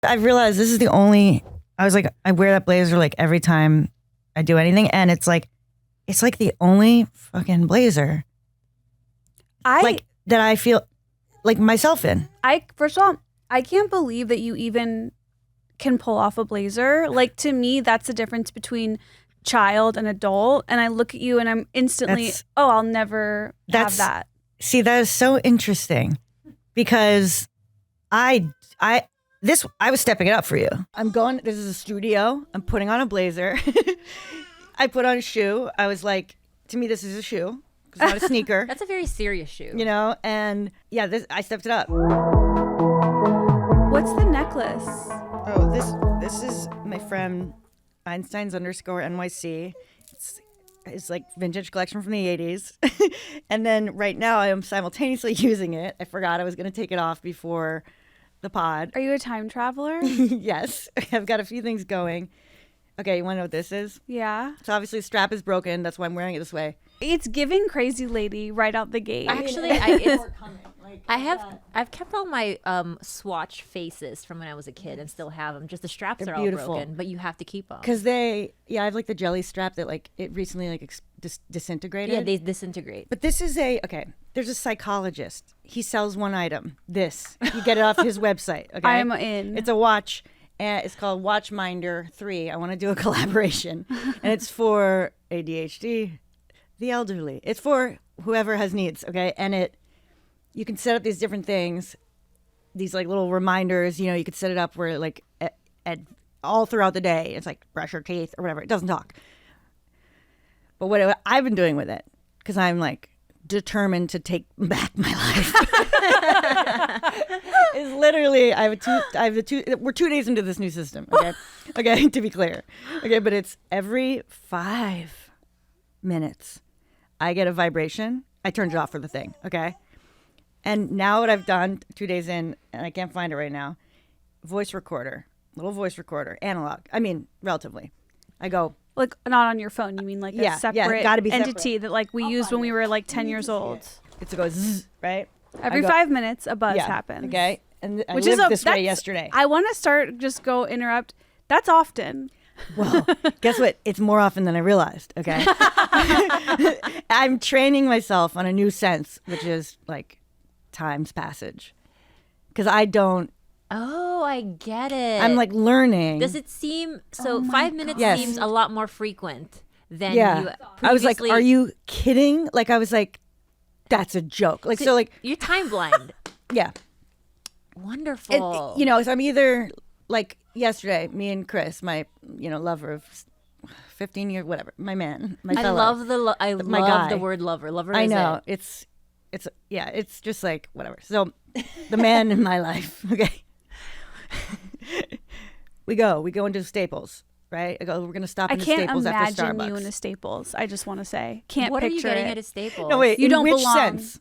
I realized this is the only, I was like, I wear that blazer like every time I do anything. And it's like the only fucking blazer like that I feel like myself in. First of all, I can't believe that you even can pull off a blazer. Like, to me, that's the difference between child and adult. And I look at you and I'm instantly, I'll never have that. See, that is so interesting because I was stepping it up for you. This is a studio. I'm putting on a blazer. I put on a shoe. I was like, to me, this is a shoe. It's not a sneaker. That's a very serious shoe. You know, and yeah, I stepped it up. What's the necklace? Oh, this is my friend Einstein's _NYC. It's like vintage collection from the 80s. And then right now I am simultaneously using it. I forgot I was going to take it off before the pod. Are you a time traveler? Yes. I've got a few things going. Okay, you want to know what this is? Yeah. So obviously the strap is broken. That's why I'm wearing it this way. It's giving crazy lady right out the gate. Actually, I've kept all my swatch faces from when I was a kid and still have them. Just the straps are beautiful. all broken, but you have to keep them. Because I have like the jelly strap that like it recently like disintegrated. Yeah, they disintegrate. But this is there's a psychologist. He sells one item. This. You get it off his website. Okay. I'm in. It's a watch. And it's called Watchminder 3. I want to do a collaboration. And it's for ADHD, the elderly. It's for whoever has needs, okay? And you can set up these different things, these like little reminders, you could set it up where like at all throughout the day, it's like brush your teeth or whatever. It doesn't talk. But what I've been doing with it, because I'm like determined to take back my life, is literally we're 2 days into this new system, okay, to be clear, but it's every 5 minutes I get a vibration. I turned it off for the thing, okay, and now what I've done 2 days in, and I can't find it right now, little voice recorder, analog, I mean relatively, I go like not on your phone, you mean like a separate gotta be entity separate. That like we used when we were like 10 years old. It goes zzz, right every 5 minutes a buzz happens, okay, and I lived this way yesterday. I want to start interrupt. That's often. Well, guess what? It's more often than I realized, okay? I'm training myself on a new sense, which is like time's passage. Because I don't. Oh, I get it. I'm like learning. Does it seem, 5 minutes Yes. seems a lot more frequent than you previously. I was like, are you kidding? Like, I was like, that's a joke. Like, so like. You're time blind. Yeah. Wonderful. So I'm either like yesterday, me and Chris, my lover of 15 years, whatever, my man, my fellow. I love the word lover. Lover. I know it's just like whatever. So the man in my life, okay. we go into Staples, right? I go, we're gonna stop in Staples after Starbucks. I can't imagine you in a Staples. I just want to say, can't what picture are you getting it. at a Staples? No, wait. You in don't which belong. sense?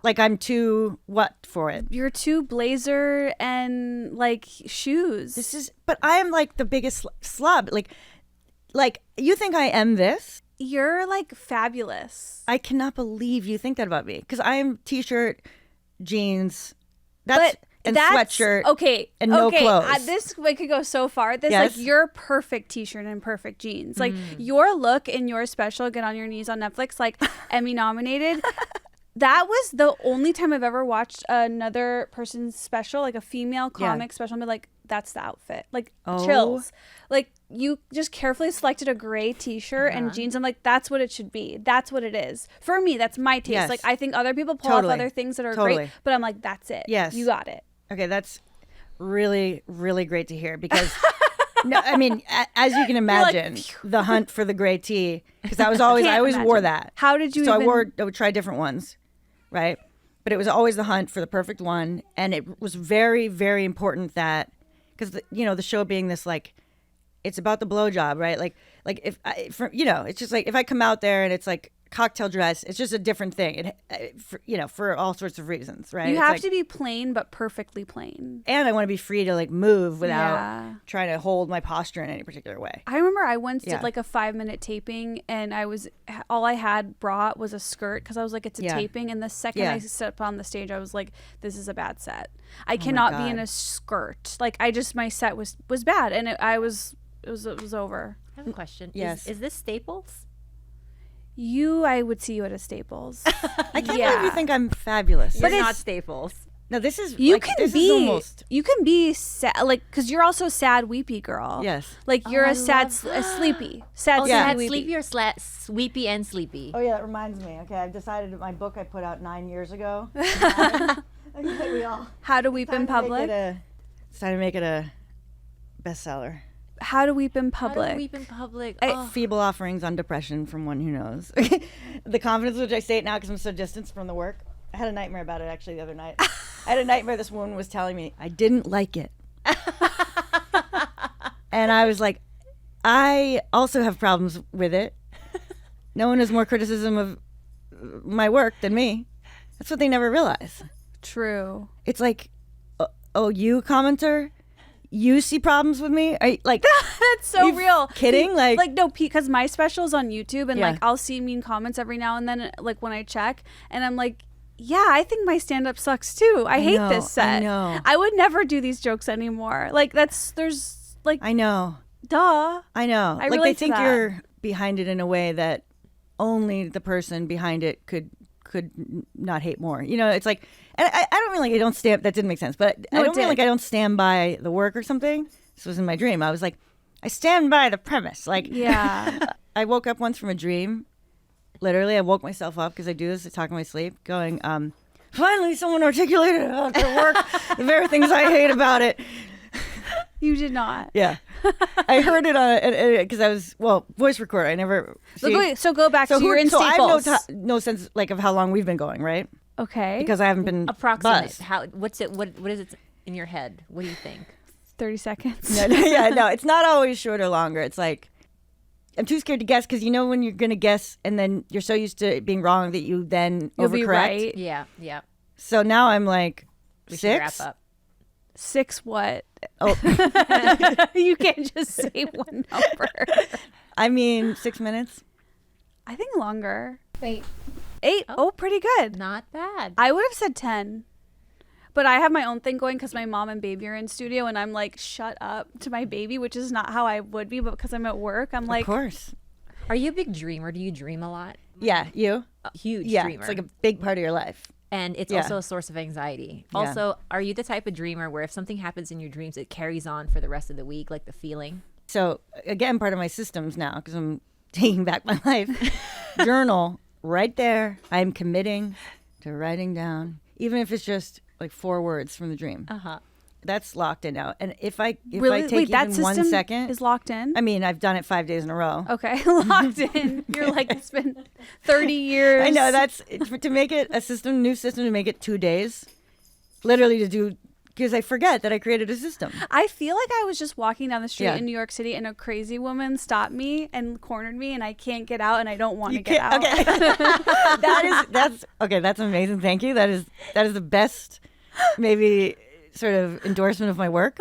Like I'm too what for it? You're too blazer and like shoes. But I am like the biggest slub. Like you think I am this? You're like fabulous. I cannot believe you think that about me because I am t-shirt, jeans, sweatshirt, and no clothes. This could go so far. This Yes. like your perfect t-shirt and perfect jeans. Like your look in your special, Get on Your Knees on Netflix, like Emmy nominated. That was the only time I've ever watched another person's special, like a female comic special, and be like, that's the outfit. Like, chills. Like, you just carefully selected a gray t-shirt and jeans. I'm like, that's what it should be. That's what it is. For me, that's my taste. Yes. Like, I think other people pull off other things that are great, but I'm like, that's it. Yes. You got it. Okay, that's really, really great to hear because, no, I mean, as you can imagine, the hunt for the gray tee, because I always wore that. How did you I would try different ones, right? But it was always the hunt for the perfect one. And it was very, very important that, because, the show being this, like, it's about the blowjob, right? Like if it's just like, if I come out there and it's like cocktail dress. It's just a different thing. For all sorts of reasons, right? You It's have like, to be plain, but perfectly plain. and I want to be free to like move without Yeah. trying to hold my posture in any particular way. I remember I once Yeah. did like a 5-minute taping, and all I had brought was a skirt because I was like, it's a Yeah. taping. And the second Yeah. I stepped on the stage, I was like, this is a bad set. I cannot be in God. a skirt. Like my set was bad, and it was over. I have a question. Yes. Is this Staples? I would see you at a Staples. I can't believe you think I'm fabulous. But it's- not Staples. No, this is You like, can this be is almost you can be sad, like, because you're also a sad weepy girl. yes. Like you're I a sad love- a sleepy sad Oh, Yeah. sad, sleepy. sleepy or sweepy and sleepy? Oh yeah, that reminds me. Okay, I've decided that my book I put out 9 years ago. We all How to weep in public. It's time to make it a bestseller. How to weep in How public. to weep in public. Feeble offerings on depression from one who knows. The confidence with which I say it now because I'm so distanced from the work. I had a nightmare about it actually the other night. I had a nightmare this woman was telling me I didn't like it. And I was like, I also have problems with it. No one has more criticism of my work than me. That's what they never realize. True. It's like, oh, you commenter, you see problems with me? Are you, like, That's so You real. kidding? See, Like- no, because my special's on YouTube, and Yeah. like I'll see mean comments every now and then, like when I check, and I'm like, yeah, I think my stand-up sucks too. I hate know, this set. I know. I would never do these jokes anymore. Like there's like, I know. duh. I know. I like they relate to think that. you're behind it in a way that only the person behind it could not hate more. You know, it's like, and I don't mean like I don't stand. That didn't make sense, but No, I it don't mean did. like I don't stand by the work or something. This was in my dream. I was like, I stand by the premise. Like, Yeah. I woke up once from a dream. Literally, I woke myself up because I do this to talk in my sleep, going, finally, someone articulated about their work, the very things I hate about it. You did not. Yeah. I heard it on because I was voice recorder. I never. So go back to you're in so I Staples. have no sense like of how long we've been going, right? Okay. Because I haven't been Approximate. buzzed. How? What's it? What is it in your head? What do you think? 30 seconds. No, it's not always short or longer. It's like I'm too scared to guess because you know when you're gonna guess and then you're so used to it being wrong that you then You'll be overcorrect. right. Yeah. Yeah. So now I'm like We should 6. wrap up. 6 what? Oh, You can't just say one number. I mean 6 minutes. I think longer. 8. 8. Oh, pretty good. Not bad. I would have said 10. But I have my own thing going because my mom and baby are in studio, and I'm like, shut up to my baby, which is not how I would be, but because I'm at work, I'm Of like, course. Are you a big dreamer? Do you dream a lot? Yeah, you. A huge Yeah, dreamer. it's like a big part of your life. And it's Yeah. also a source of anxiety. Yeah. Also, are you the type of dreamer where if something happens in your dreams, it carries on for the rest of the week, like the feeling? So again, part of my systems now because I'm taking back my life. Journal right there. I'm committing to writing down, even if it's just like 4 words from the dream. Uh-huh. That's locked in now. And if I really? take Wait, that even 1 system second, is locked in? I mean, I've done it 5 days in a row. Okay, locked in. You're like, it's been 30 years. I know that's to make it a new system to make it 2 days, literally to do because I forget that I created a system. I feel like I was just walking down the street Yeah. in New York City and a crazy woman stopped me and cornered me and I can't get out and I don't want to get out. Okay, that's amazing. Thank you. That is the best, maybe sort of endorsement of my work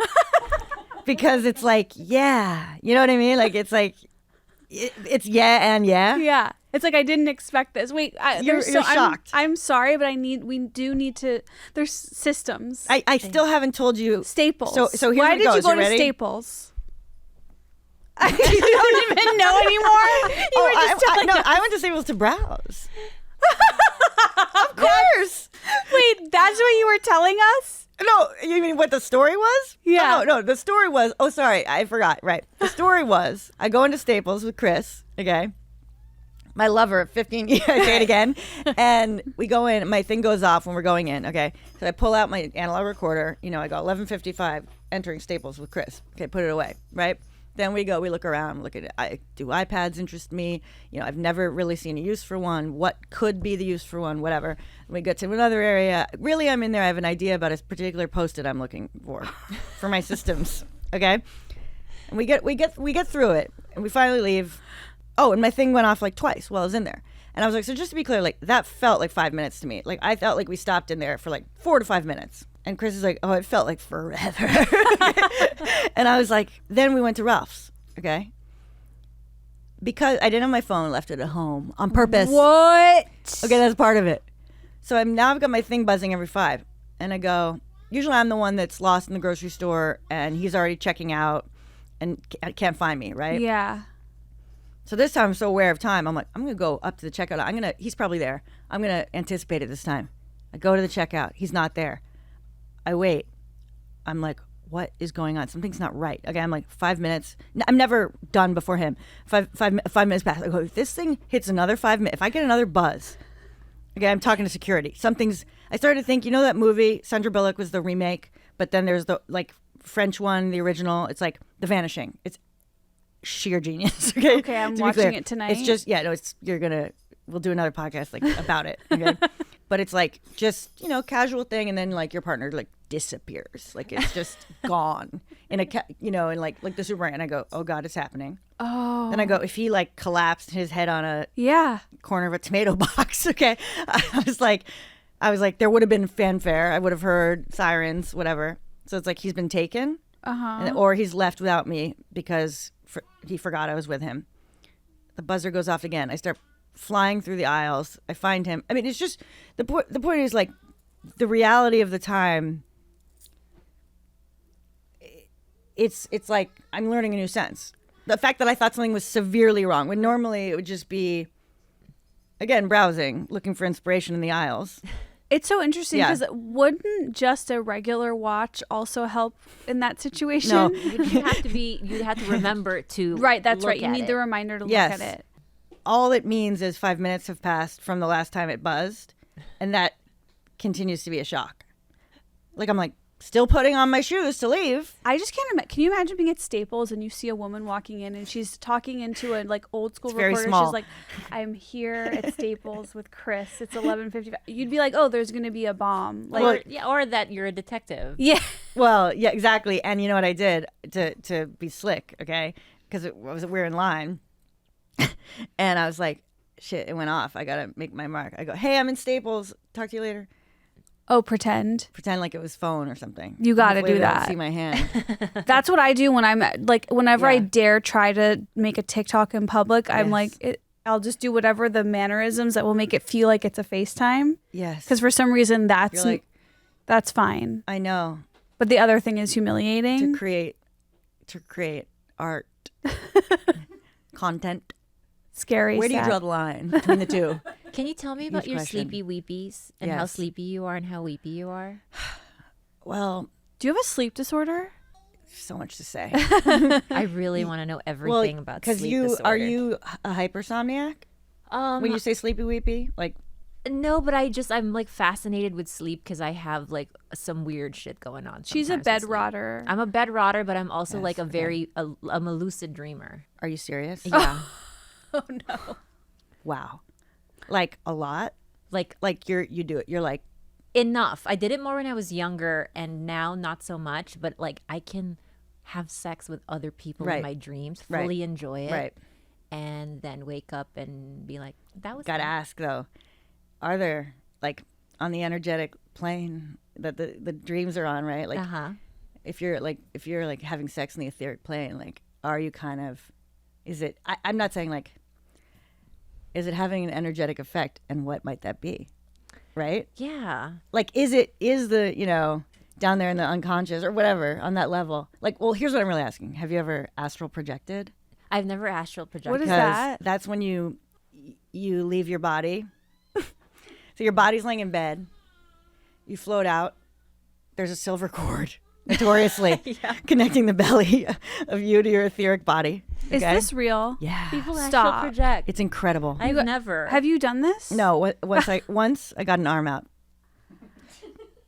because it's like yeah, you know what I mean. Like it's like it's yeah and yeah. Yeah. It's like I didn't expect this. Wait, You're shocked. I'm sorry, but we do need to. There's systems. I still haven't told you. Staples. So here's why what did goes. you go You to ready? Staples? You don't even know anymore. You were just telling us. I went to Staples to browse. Of course. Wait, that's what you were telling us? No, you mean what the story was? Yeah. Oh, no, the story was, oh, sorry, I forgot. Right. The story was, I go into Staples with Chris, okay? My lover of 15 years, I say it again. And we go in, my thing goes off when we're going in, okay? So I pull out my analog recorder, I go 11:55, entering Staples with Chris. Okay, put it away, right? Then we look around, look at it. Do iPads interest me? I've never really seen a use for one. What could be the use for one? Whatever. We get to another area. Really, I'm in there. I have an idea about a particular Post-it I'm looking for my systems. Okay. And we get through it, and we finally leave. Oh, and my thing went off like twice while I was in there. And I was like, so just to be clear, like that felt like 5 minutes to me. Like I felt like we stopped in there for like 4 to 5 minutes. And Chris is like, oh, it felt like forever. And I was like, then we went to Ralph's, okay? Because I didn't have my phone, left it at home on purpose. What? Okay, that's part of it. So I've got my thing buzzing every 5. And I go, usually I'm the one that's lost in the grocery store and he's already checking out and can't find me, right? Yeah. So this time I'm so aware of time. I'm like, I'm going to go up to the checkout. He's probably there. I'm going to anticipate it this time. I go to the checkout. He's not there. I wait. I'm like, what is going on? Something's not right. Okay, I'm like 5 minutes. I'm never done before him. 5 minutes past. I go, if this thing hits another 5 minutes, if I get another buzz, okay, I'm talking to security. I started to think, you know that movie, Sandra Bullock was the remake, but then there's the like French one, the original. It's like The Vanishing. It's sheer genius. Okay, Okay, I'm watching it tonight. It's just, we'll do another podcast like about it. Okay. But it's like just, casual thing. And then like your partner like disappears. Like it's just gone in in like the supermarket. And I go, oh God, it's happening. Oh. Then I go, if he like collapsed his head on a Yeah. corner of a tomato box. Okay. I was like, there would have been fanfare. I would have heard sirens, whatever. So it's like he's been taken or he's left without me because he forgot I was with him. The buzzer goes off again. I start flying through the aisles. I find him. I mean, it's just the point is like the reality of the time. It's like I'm learning a new sense. The fact that I thought something was severely wrong when normally it would just be, again, browsing, looking for inspiration in the aisles. It's so interesting because wouldn't just a regular watch also help in that situation? No. You'd have to remember to Right, that's look right. You at need it. the reminder to Yes. look at it. All it means is 5 minutes have passed from the last time it buzzed, and that continues to be a shock. Like I'm like still putting on my shoes to leave. I just can't imagine. Can you imagine being at Staples and you see a woman walking in and she's talking into a like old school It's very recorder? small. She's like, "I'm here at Staples with Chris. It's 11:55." You'd be like, "Oh, there's going to be a bomb." Like, or that you're a detective. yeah. Well, yeah, exactly. And you know what I did to be slick, okay? Because we're in line, and I was like, "Shit, it went off. I gotta make my mark." I go, "Hey, I'm in Staples. Talk to you later." Oh, pretend. Pretend like it was phone or something. You got to Hopefully do they don't that. See my hand. That's what I do when I'm like, whenever I Yeah. dare try to make a TikTok in public, I'm Yes. like, I'll just do whatever the mannerisms that will make it feel like it's a FaceTime. Yes. Because for some reason You're like, that's fine. I know. But the other thing is To humiliating. create art, content. Scary. Where do you sad. draw the line between the two? Can you tell me about Huge your question. sleepy weepies and how Yes. sleepy you are and how weepy you are? Well, Do you have a sleep disorder? so much to say. I really want to know everything about sleep disorder. Are you a hypersomniac? When you say sleepy weepy, like No, but I'm like fascinated with sleep because I have like some weird shit going on. She's a sometimes with bed sleep. rotter. I'm a bed rotter, but I'm also Yes, like okay. I'm a lucid dreamer. are you serious? Yeah. Oh no. Wow. Like a lot? Like Like you do it. You're like, enough. I did it more when I was younger and now not so much, but like I can have sex with other people Right. in my dreams, Right. fully enjoy it. right. And then wake up and be like, that was Gotta fun. ask though, are there like on the energetic plane that the dreams are on, right? Like if you're like having sex in the etheric plane, like are you kind of I'm not saying like is it having an energetic effect and what might that be? Right? Yeah. Like is the down there in the unconscious or whatever on that level? Like, well, here's what I'm really asking. Have you ever astral projected? I've never astral projected. What is Because that? that's when you leave your body. So your body's laying in bed. You float out. There's a silver cord, notoriously connecting the belly of you to your etheric body. Is okay? this real? Yeah. People astral Stop. project. It's incredible. I've never. Have you done this? No, once I got an arm out.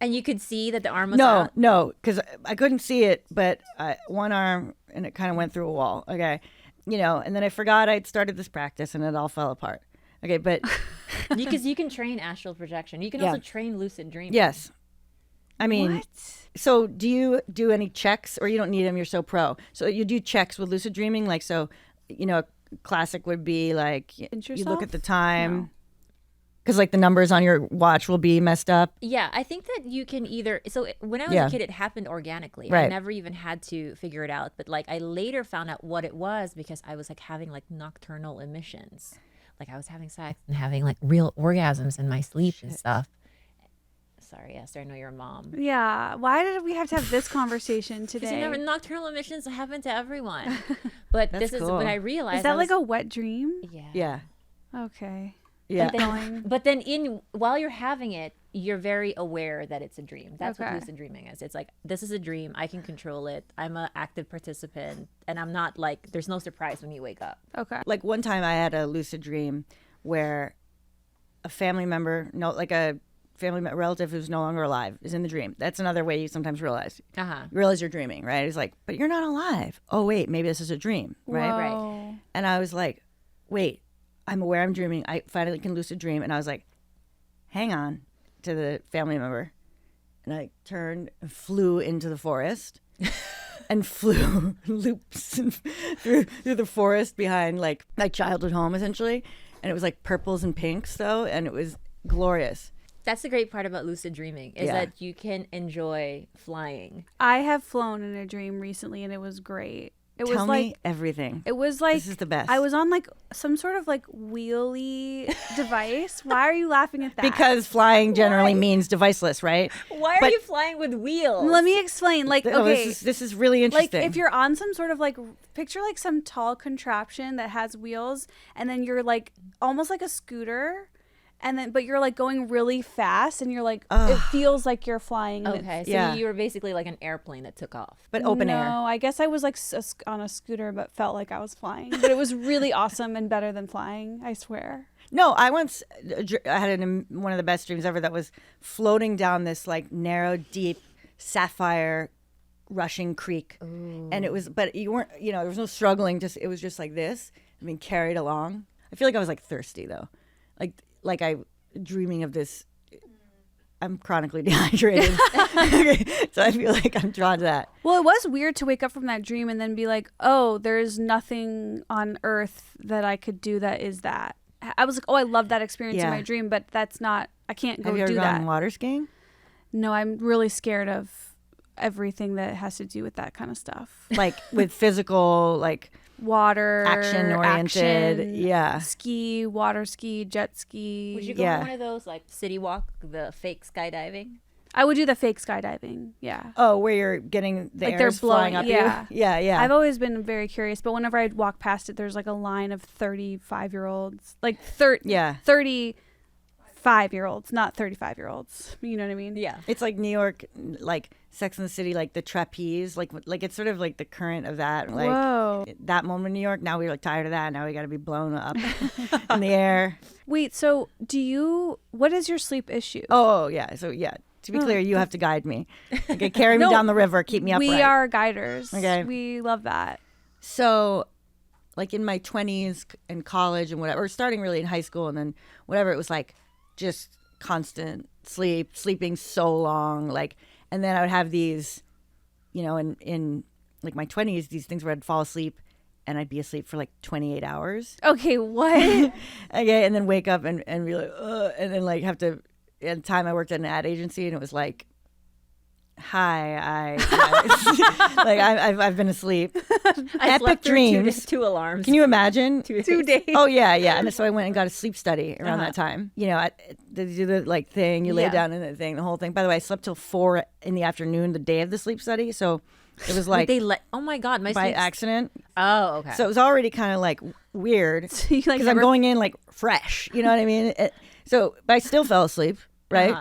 And you could see that the arm was out? No, because I couldn't see it, but one arm and it kind of went through a wall. Okay, and then I forgot I'd started this practice and it all fell apart. Okay, but Because you can train astral projection. You can Yeah. also train lucid dreaming. yes, I mean, What? so do you do any checks or you don't need them? You're so pro. So you do checks with lucid dreaming, like so, classic would be like Pinch you look yourself? at the time because like the numbers on your watch will be messed up. Yeah, I think that you can either. So when I was Yeah. a kid, it happened organically. I Right. never even had to figure it out. But like I later found out what it was because I was like having like nocturnal emissions. Like I was having sex and having like real orgasms in my sleep and stuff. Sorry, Esther, I know you're a mom. Yeah. Why did we have to have this conversation Because today? you never, nocturnal emissions happen to everyone. But That's this is cool. when I realized. Is that I like was- a wet dream? Yeah. Yeah. Okay. Yeah. But then while you're having it, you're very aware that it's a dream. That's Okay. what lucid dreaming is. It's like, this is a dream. I can control it. I'm an active participant. And I'm not like, there's no surprise when you wake up. Okay. Like one time I had a lucid dream where a family member, relative who's no longer alive is in the dream. That's another way you sometimes realize. Uh-huh. You realize you're dreaming, right? It's like, but you're not alive. Oh, wait, maybe this is a dream, right? Right. Whoa. And I was like, wait, I'm aware I'm dreaming. I finally can lucid dream. And I was like, hang on to the family member. And I turned and flew into the forest and flew loops through the forest behind like my childhood home, essentially. And it was like purples and pinks, though. And it was glorious. That's the great part about lucid dreaming is Yeah. that you can enjoy flying. I have flown in a dream recently and it was great. It was Tell like me everything. it was like This is the best. I was on like some sort of like wheelie device. Why are you laughing at that? Because flying generally means deviceless, right? Why are But- you flying with wheels? let me explain. Like Oh, okay, this is really like interesting. if you're on some sort of like picture like some tall contraption that has wheels and then you're like almost like a scooter and then but you're like going really fast and you're like it feels like you're flying and Okay, so Yeah. you were basically like an airplane that took off. but open no, air. I guess I was like on a scooter but felt like I was flying, but it was really awesome and better than flying, I swear. No, I once I had one of the best dreams ever that was floating down this like narrow, deep, sapphire, rushing creek, and it was. But you weren't. There was no struggling. It was just like this. I mean, carried along. I feel like I was like thirsty though, like I dreaming of this. I'm chronically dehydrated, so I feel like I'm drawn to that. Well, it was weird to wake up from that dream and then be like, oh, there's nothing on earth that I could do that is that. I was like, oh, I love that experience in Yeah. my dream, but that's not, I can't go Have you ever do gone that. water skiing? No, I'm really scared of everything that has to do with that kind of stuff. Like with physical, like Water, action oriented, action, yeah. ski, water ski, jet ski. Would you go Yeah. on one of those like city walk, the fake skydiving? I would do the fake skydiving. Yeah. Oh, where you're getting the Like they're air's flying up blowing- yeah. you? Yeah. I've always been very curious, but whenever I walk past it, there's like a line of 35-year-olds, like 35-year-olds, not 35-year-olds. You know what I mean? Yeah. It's like New York, like Sex and the City, like the trapeze, like it's sort of like the current of that. Like Whoa. that moment in New York. Now we're like tired of that. Now we got to be blown up in the air. Wait, so what is your sleep issue? Oh yeah. So yeah. To be clear, you have to guide me. Okay, carry me No, down the river, keep me upright. We are guiders. Okay. We love that. So, like in my 20s and college and whatever, or starting really in high school and then whatever, it was like just constant sleeping so long. Like, and then I would have these, in like my 20s, these things where I'd fall asleep and I'd be asleep for like 28 hours. Okay, what? Okay, and then wake up and be like, ugh, and then like have to. At the time I worked at an ad agency and it was like, hi, like I've been asleep. I Epic slept through dreams. two alarms. Can you imagine? 2 days. 2 days. Oh yeah. And so I went and got a sleep study around that time. They do the like thing. You lay Yeah. down in the thing, the whole thing. By the way, I slept till 4 in the afternoon the day of the sleep study. So it was like Oh my god, my by sleep. accident. Oh, okay. So it was already kind of like weird You, like, because I'm never- going in like fresh. You know what I mean? But I still fell asleep, right?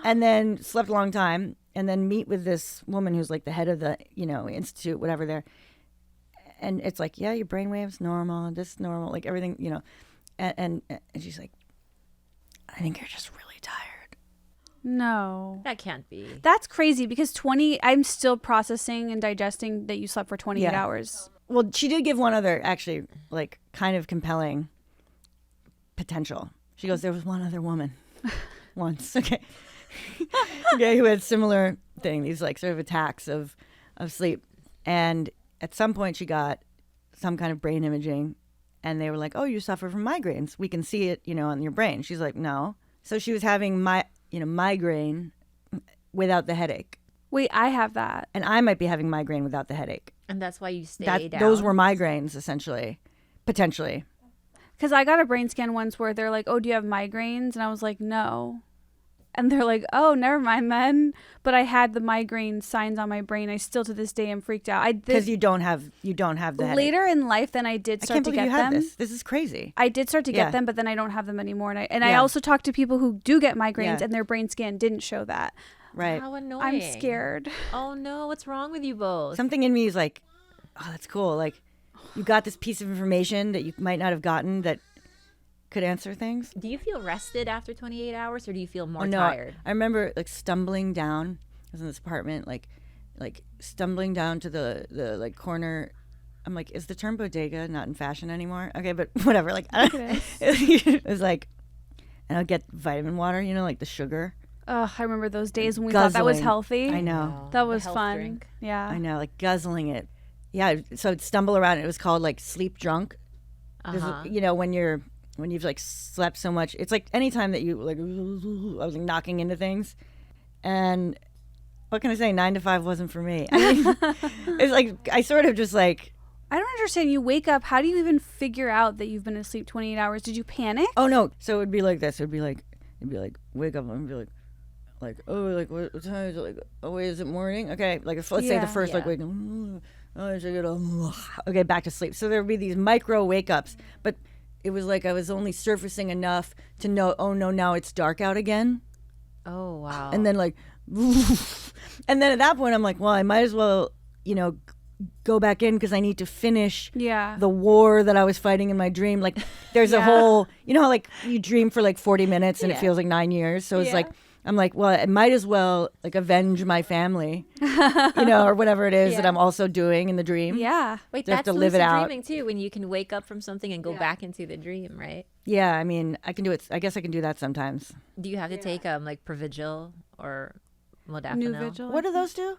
And then slept a long time, and then meet with this woman who's like the head of the institute, whatever there. And it's like, yeah, your brainwaves normal, this normal, like everything, and she's like, I think you're just really tired. No. that can't be. That's crazy because I'm still processing and digesting that you slept for 28 Yeah. hours. Well, she did give one other actually like kind of compelling potential. She goes, there was one other woman once, okay, who had similar thing, these like sort of attacks of sleep, and at some point she got some kind of brain imaging, and they were like, oh, you suffer from migraines. We can see it, on your brain. She's like, no. So she was having migraine without the headache. Wait, I have that. And I might be having migraine without the headache. And that's why you stay down. Those were migraines, essentially, potentially. Because I got a brain scan once where they're like, oh, do you have migraines? And I was like, no. And they're like, oh, never mind then. But I had the migraine signs on my brain. I still to this day am freaked out. Because you don't have the headache. Later in life, then I did start to get them. I can't believe you had this. This is crazy. I did start to get them, but then I don't have them anymore. And I also talked to people who do get migraines, and their brain scan didn't show that. Right. How annoying. I'm scared. Oh no, what's wrong with you both? Something in me is like, oh, that's cool. Like, you got this piece of information that you might not have gotten that could answer things. Do you feel rested after 28 hours or do you feel more tired? I remember like stumbling down. I was in this apartment, like stumbling down to the like corner. I'm like, is the term bodega not in fashion anymore? Okay, but whatever. Like, it was like, and I'll get vitamin water, like the sugar. Oh, I remember those days when we thought that was healthy. I know. That was fun. Drink. Yeah. I know, like guzzling it. Yeah, so I'd stumble around. It was called like sleep drunk. When you've like slept so much, it's like anytime that you like, I was like knocking into things. And what can I say? 9 to 5 wasn't for me. I mean, it's like, I sort of just like, I don't understand. You wake up. How do you even figure out that you've been asleep 28 hours? Did you panic? Oh no. So it would be like this. It'd be like, wake up and be like, oh, like what time is it? Like, oh wait, is it morning? Okay, like let's say the first like wake up. Oh, should I get okay, back to sleep. So there would be these micro wake ups, but it was like I was only surfacing enough to know, oh no, now it's dark out again. Oh wow. And then like, and then at that point I'm like, well, I might as well, go back in because I need to finish the war that I was fighting in my dream. Like there's a whole, like you dream for like 40 minutes and it feels like 9 years. So it's like, I'm like, well, I might as well like avenge my family, or whatever it is that I'm also doing in the dream. Yeah. Wait, so that's lucid live it out. dreaming too, when you can wake up from something and go back into the dream, right? Yeah, I mean, I can do it. I guess I can do that sometimes. Do you have to take like Provigil or modafinil? Nuvigil. What do those do?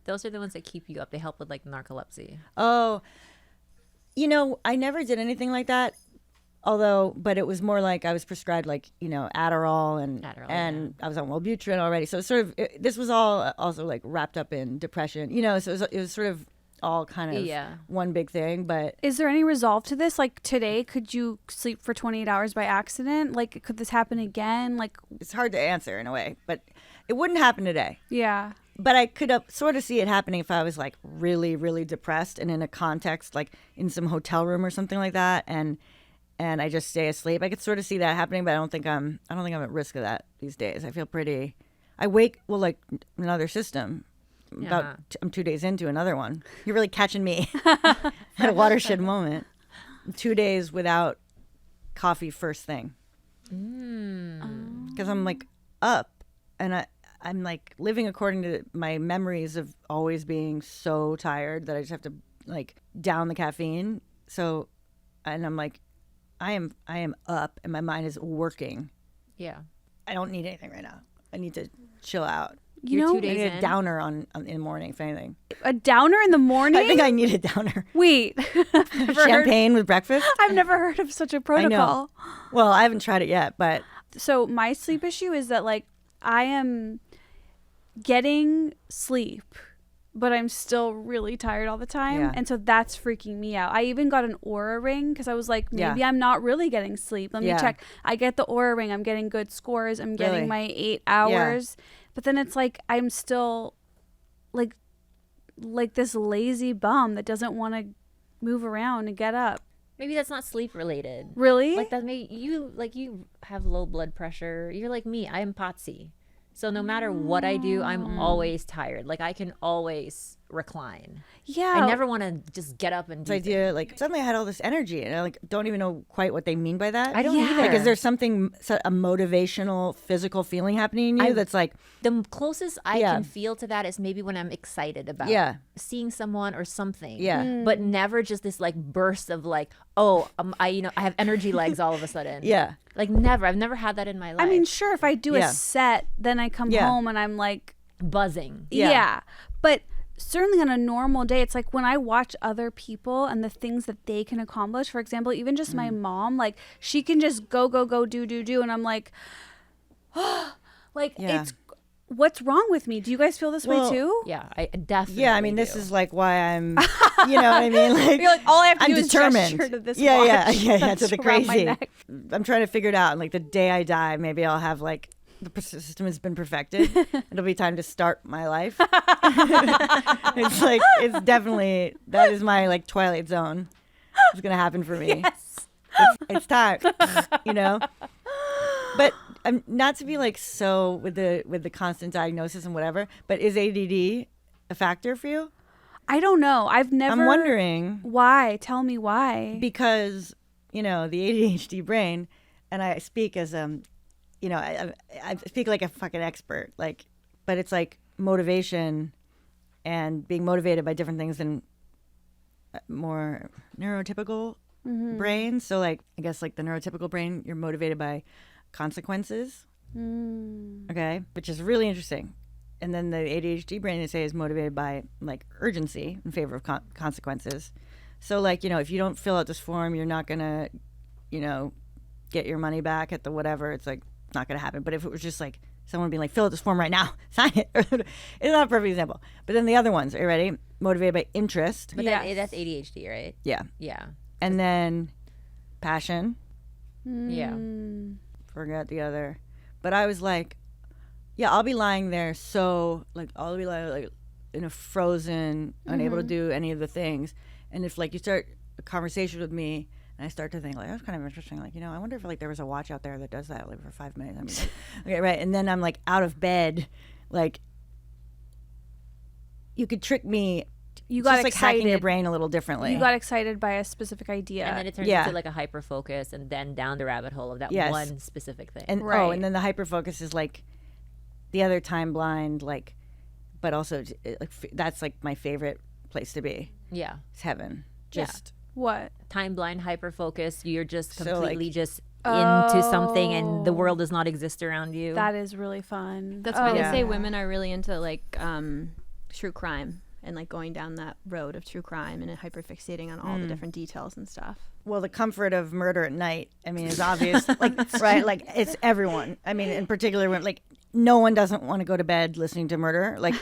Those are the ones that keep you up. They help with like narcolepsy. Oh, I never did anything like that. But it was more like I was prescribed like, Adderall and I was on Wellbutrin already. So sort of, this was all also like wrapped up in depression, so it was sort of all kind of one big thing. But is there any resolve to this? Like today, could you sleep for 28 hours by accident? Like, could this happen again? Like, it's hard to answer in a way, but it wouldn't happen today. Yeah. But I could sort of see it happening if I was like really, really depressed and in a context, like in some hotel room or something like that. And I just stay asleep. I could sort of see that happening, but I don't think I'm at risk of that these days. I feel I wake, like another system. I'm 2 days into another one. You're really catching me at a watershed moment. 2 days without coffee first thing. Because I'm like up and I'm like living according to my memories of always being so tired that I just have to like down the caffeine. So, and I'm like, I am up and my mind is working. Yeah. I don't need anything right now. I need to chill out. You're 2 days I need in? a downer in the morning, if anything. A downer in the morning? I think I need a downer. Wait. Champagne with breakfast? I've never heard of such a protocol. I know. Well, I haven't tried it yet, but. So my sleep issue is that like I am getting sleep, but I'm still really tired all the time. Yeah. And so that's freaking me out. I even got an Aura ring because I was like, maybe I'm not really getting sleep. Let me check. I get the Aura ring. I'm getting good scores. I'm getting my 8 hours. Yeah. But then it's like I'm still like this lazy bum that doesn't want to move around and get up. Maybe that's not sleep related. Really? Like that you have low blood pressure. You're like me. I am POTS. So no matter what I do, I'm always tired. Like I can always recline. Yeah. I never want to just get up and do this idea, like suddenly I had all this energy and I like don't even know quite what they mean by that. I don't either. Like, is there something, a motivational physical feeling happening in you that's like. The closest I can feel to that is maybe when I'm excited about seeing someone or something. Yeah. But never just this like burst of like, I have energy legs all of a sudden. Yeah. Like never. I've never had that in my life. I mean, sure, if I do a set, then I come home and I'm like buzzing. Yeah. But certainly on a normal day, it's like when I watch other people and the things that they can accomplish, for example, even just my mom, like she can just go, do. And I'm like, it's, what's wrong with me? Do you guys feel this way too? Yeah, I definitely. Yeah, I mean, this is like why I'm, you know what I mean? Like, You're like, all I have to I'm do determined. is gesture to this yeah, watch to the around my crazy. neck. I'm trying to figure it out. And like the day I die, maybe I'll have like, the system has been perfected. It'll be time to start my life. It's like, it's definitely, that is my like Twilight Zone. It's going to happen for me. Yes. It's time, you know? But not to be like so with the constant diagnosis and whatever, but is ADD a factor for you? I don't know. I've never. I'm wondering. Why? Tell me why. Because, you know, the ADHD brain, and I speak as you know, I speak like a fucking expert, like, but it's like motivation and being motivated by different things than more neurotypical brains. So like, I guess like the neurotypical brain, you're motivated by consequences. Okay. Which is really interesting. And then the ADHD brain, they say, is motivated by like urgency in favor of consequences. So like, you know, if you don't fill out this form, you're not going to, you know, get your money back at the whatever. It's like, not going to happen. But if it was just like someone being like, fill out this form right now, sign it. It's not a perfect example. But then the other ones, are you ready? Motivated by interest. But that's ADHD, right? Yeah. Yeah. And then passion. Yeah. Forget the other. But I was like, yeah, I'll be lying there. So like, I'll be like in a frozen, unable to do any of the things. And if like you start a conversation with me, and I start to think like, that's kind of interesting. Like, you know, I wonder if like there was a watch out there that does that like for 5 minutes. I mean, like, okay, right. And then I'm like out of bed, like you could trick me. You got just like excited. hacking your brain a little differently. You got excited by a specific idea. And then it turns into like a hyper focus and then down the rabbit hole of that one specific thing. And right. and then the hyper focus is like the other time blind, like, but also like that's like my favorite place to be. Yeah. It's heaven. Just what? Time blind, hyper focus. You're just So, completely like, just into something and the world does not exist around you. That is really fun. That's why they Yeah. say women are really into like true crime and like going down that road of true crime and hyperfixating on all the different details and stuff. well, the comfort of murder at night, I mean, is obvious. Like, right? Like, it's everyone. I mean, in particular, when like no one doesn't want to go to bed listening to murder. Like,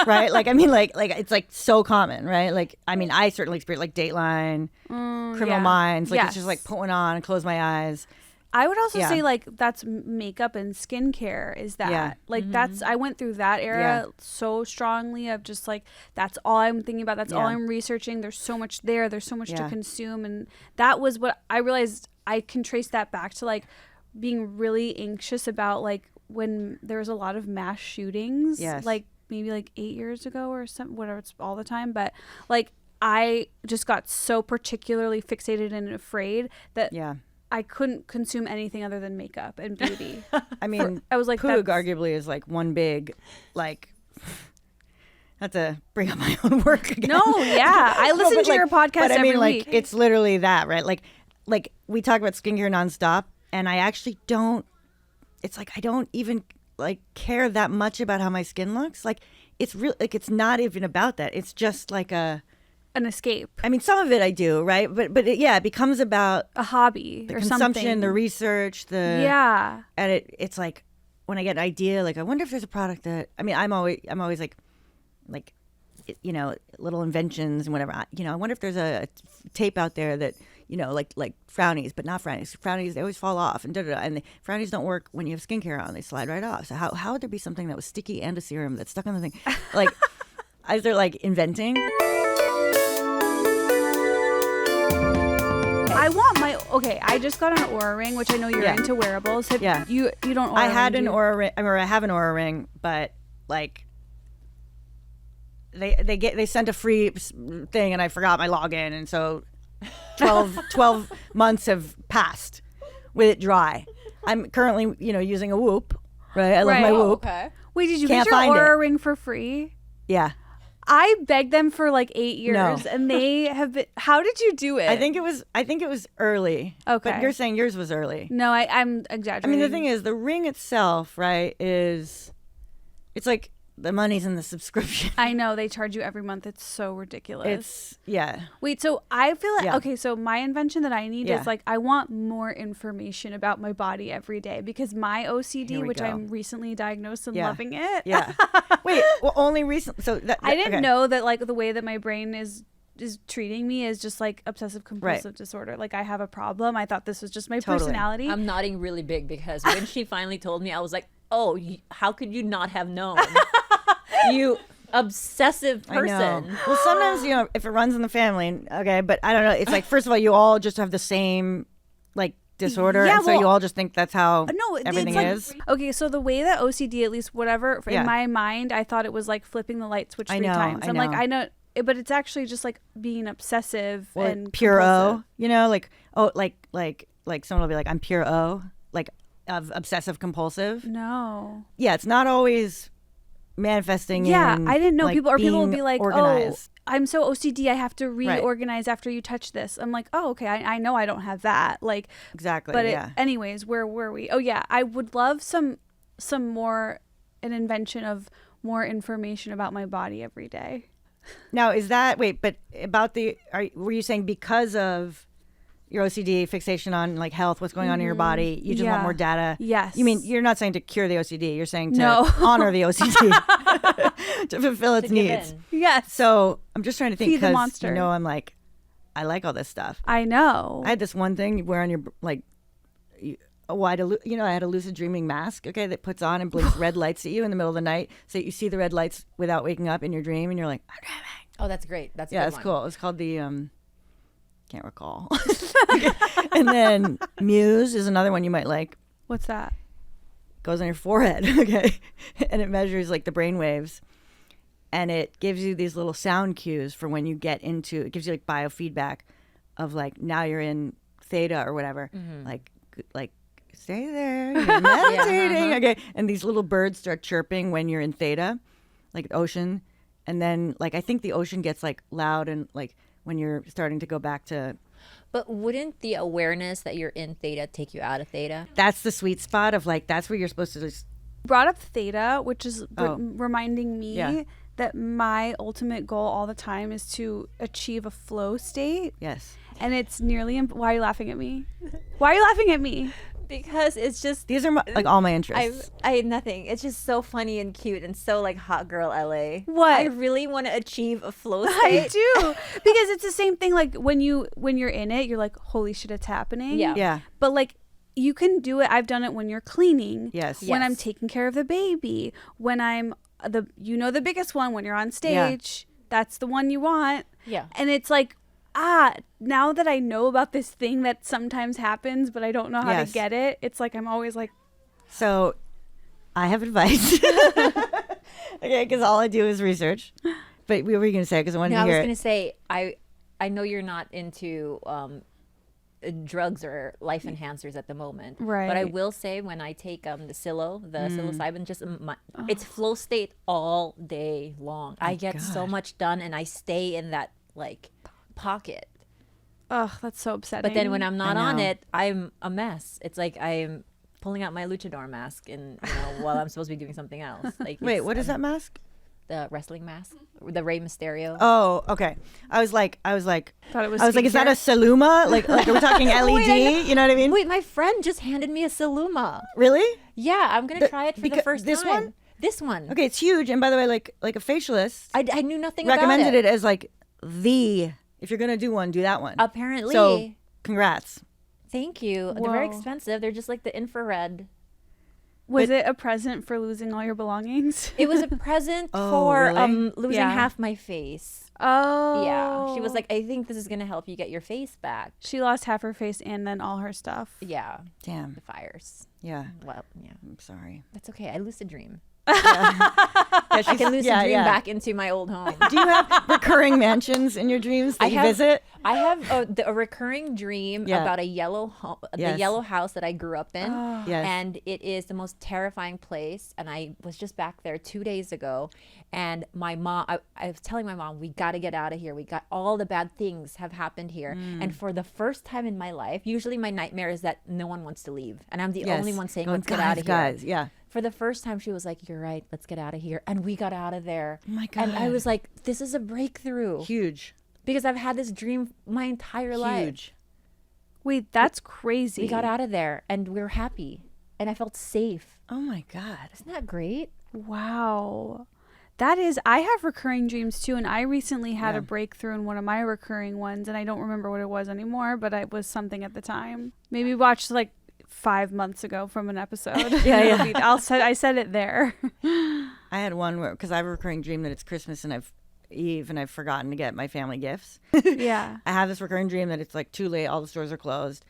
right? Like, I mean, like it's like so common, right? Like, I mean, I certainly experience like Dateline, Criminal Minds. Like, it's just like put one on and close my eyes. I would also Yeah. say like that's makeup and skincare is that Yeah. like that's I went through that era so strongly of just like that's all I'm thinking about, that's all Yeah. I'm researching, there's so much there, there's so much to Yeah. consume, and that was what I realized. I can trace that back to like being really anxious about like when there was a lot of mass shootings, Yes. like maybe like 8 years ago or something, whatever, it's all the time, but like I just got so particularly fixated and afraid that Yeah. I couldn't consume anything other than makeup and beauty. I mean, I was like, POOG that's- arguably is like one big, like, not to bring up my own work again. No, yeah. I No, listen but, to like, your podcast but I mean, every like, week. it's literally that, right? Like we talk about skincare nonstop, and I actually don't. It's like I don't even like care that much about how my skin looks. Like it's real. Like it's not even about that. It's just like a. an escape, I mean, some of it I do, right? But it becomes about a hobby the or consumption, something. the research, the Yeah. and it's like when I get an idea, like I wonder if there's a product that I'm always like you know, little inventions and whatever. You know, I wonder if there's a tape out there that, you know, like frownies, but not frownies. Frownies, they always fall off, and da-da-da. And the frownies don't work when you have skincare on; they slide right off. So how would there be something that was sticky and a serum that's stuck on the thing? Like, as they're like inventing. I want my I just got an Aura ring, which I know you're Yeah. into wearables. Yeah. You don't Aura I had ring, an do you? Aura ring. I have an Aura ring, but like. They sent a free thing and I forgot my login, and so 12 months have passed with it dry. I'm currently, you know, using a Whoop, right? I love my Right. Oh, Whoop. Wait, did you Can't get your find Aura it. ring for free? Yeah. I begged them for like 8 years, No. and they have been. How did you do it? I think it was early. Okay. But you're saying yours was early. No, I'm I exaggerating. mean, the thing is, the ring itself, right, it's like the money's in the subscription. I know they charge you every month. It's so ridiculous. Yeah. Wait, so I feel like, Yeah. okay, so my invention that I need Yeah. is like, I want more information about my body every day because my Here OCD, we which go. I'm recently diagnosed and Yeah. loving it. Yeah. Wait, well, only recently. So I didn't okay. know that like the way that my brain is treating me is just like obsessive compulsive Right. disorder. Like I have a problem. I thought this was just my Totally. personality. I'm nodding really big because when she finally told me, I was like, oh, how could you not have known? You obsessive I know. person. Well, sometimes, if it runs in the family, okay, but I don't know. It's like, first of all, you all just have the same, like, disorder. Yeah, and so well, you all just think that's how No, everything it's like, is. Okay, so the way that OCD, at least whatever, Yeah. in my mind, I thought it was like flipping the light switch I 3 know, times. I I'm like, know. I know, but it's actually just like being obsessive Well, and pure compulsive. O, like, oh, like someone will be like, I'm pure O, like, of obsessive compulsive. No. Yeah, it's not always manifesting Yeah, in, I didn't know like, people will being be like, organized. oh, I'm so OCD, I have to Right. reorganize after you touch this. I'm like, oh, okay, I know I don't have that. Like, Exactly, but yeah. anyways, where were we? Oh yeah, I would love some more an invention of more information about my body every day. Now, is that, wait, but about were you saying because of your OCD fixation on like health, what's going on in your body, you just want Yeah. more data? Yes. You mean, you're not saying to cure the OCD, you're saying to No. honor the OCD, to fulfill its To give needs. in. Yes. So I'm just trying to think Feed the because, monster. I'm like, I like all this stuff. I know. I had this one thing you wear on your, like, I had a lucid dreaming mask, okay, that puts on and blinks red lights at you in the middle of the night so that you see the red lights without waking up in your dream and you're like, I'm dreaming. Oh, that's great. That's a Yeah, good it's one. cool. It's called the can't recall. And then Muse is another one you might like. What's that? Goes on your forehead, okay, and it measures like the brain waves, and it gives you these little sound cues for when you get into. It gives you like biofeedback of like now you're in theta or whatever, like stay there, you're meditating, okay, and these little birds start chirping when you're in theta, like ocean. And then, like, I think the ocean gets, like, loud and, like, when you're starting to go back to... But wouldn't the awareness that you're in theta take you out of theta? That's the sweet spot of, like, that's where you're supposed to just... Brought up theta, which is Oh. reminding me Yeah. that my ultimate goal all the time is to achieve a flow state. Yes. And it's nearly... Why are you laughing at me? Why are you laughing at me? Because it's just These are, like, all my interests. I nothing. It's just so funny and cute and so like hot girl LA. What? I really want to achieve a flow I state. do. Because it's the same thing, like, when you're in it, you're like, holy shit, it's happening. Yeah. Yeah. But, like, you can do it. I've done it when you're cleaning. Yes. When I'm Yes. taking care of the baby. When I'm the biggest one, when you're on stage. That's the one you want. Yeah. And it's like, now that I know about this thing that sometimes happens, but I don't know how Yes. to get it, it's like I'm always like, So, I have advice. Okay, because all I do is research. But what were you going to say? Because I wanted No, to I was hear gonna it. say I know you're not into drugs or life enhancers at the moment. Right. But I will say when I take the psilocybin, just it's flow state all day long. I get so God. much done and I stay in that like pocket. ugh, that's so upsetting. But then when I'm not on know. it, I'm a mess. It's like I'm pulling out my luchador mask and while I'm supposed to be doing something else. Like Wait, it's, what is that mask? The wrestling mask, the Rey Mysterio. Oh, okay. I was like, Thought it was is that a skincare? Saluma? Like are we talking LED? Wait, I know. You know what I mean? Wait, my friend just handed me a Saluma. Really? Yeah, I'm gonna try it for the because first this time. one? This one. Okay, it's huge. And by the way, like a facialist I knew nothing recommended about it as like if you're gonna do one, do that one. Apparently. So congrats. Thank you. They're very Whoa. expensive. They're just like the infrared. Was it a present for losing all your belongings? It was a present Oh, for really? losing Yeah. half my face. Oh. Yeah. She was like, I think this is gonna help you get your face back. She lost half her face and then all her stuff. Yeah. Damn. The fires. Yeah. Well, yeah. I'm sorry. That's okay. I lucid dream. Yeah, I she's- can lucid yeah, dream yeah. back into my old home. Do you have recurring mansions in your dreams that I you have- visit? I have a recurring dream Yeah. about a yellow home, Yes. the yellow house that I grew up in. Yes. And it is the most terrifying place. And I was just back there 2 days ago. And my mom, I was telling my mom, we got to get out of here. We got all the bad things have happened here. And for the first time in my life, usually my nightmare is that no one wants to leave. And I'm the only one saying, let's get out of here. Guys, yeah. for the first time, she was like, "You're right. Let's get out of here." And we got out of there. Oh my God. And I was like, "This is a breakthrough." Huge. Because I've had this dream my entire life. Huge. Wait, that's crazy. We got out of there and we were happy. And I felt safe. Oh my God. Isn't that great? Wow. That is, I have recurring dreams too. And I recently had Yeah. a breakthrough in one of my recurring ones. And I don't remember what it was anymore, but it was something at the time. Maybe watched like 5 months ago from an episode. Yeah. I said it there. I had one where, because I have a recurring dream that it's Christmas and I've forgotten to get my family gifts. Yeah. I have this recurring dream that it's like too late, all the stores are closed,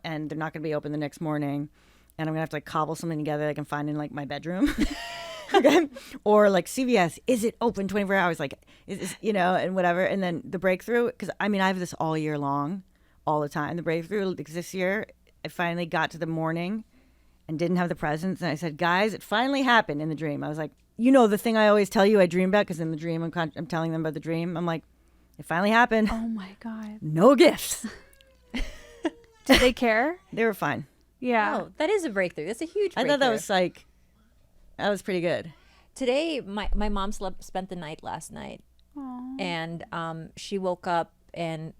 and they're not going to be open the next morning, and I'm going to have to like cobble something together that I can find in like my bedroom. Okay. Or like CVS, is it open 24 hours? Like, and whatever. And then the breakthrough, because I mean, I have this all year long, all the time. The breakthrough this year, I finally got to the morning and didn't have the presents. And I said, guys, it finally happened in the dream. I was like, the thing I always tell you I dream about, because in the dream I'm telling them about the dream. I'm like, it finally happened. Oh my God. No gifts. Did they care? They were fine. Yeah. Oh, that is a breakthrough. That's a huge breakthrough. I thought that was pretty good. Today, my mom spent the night last night. Aw. And she woke up and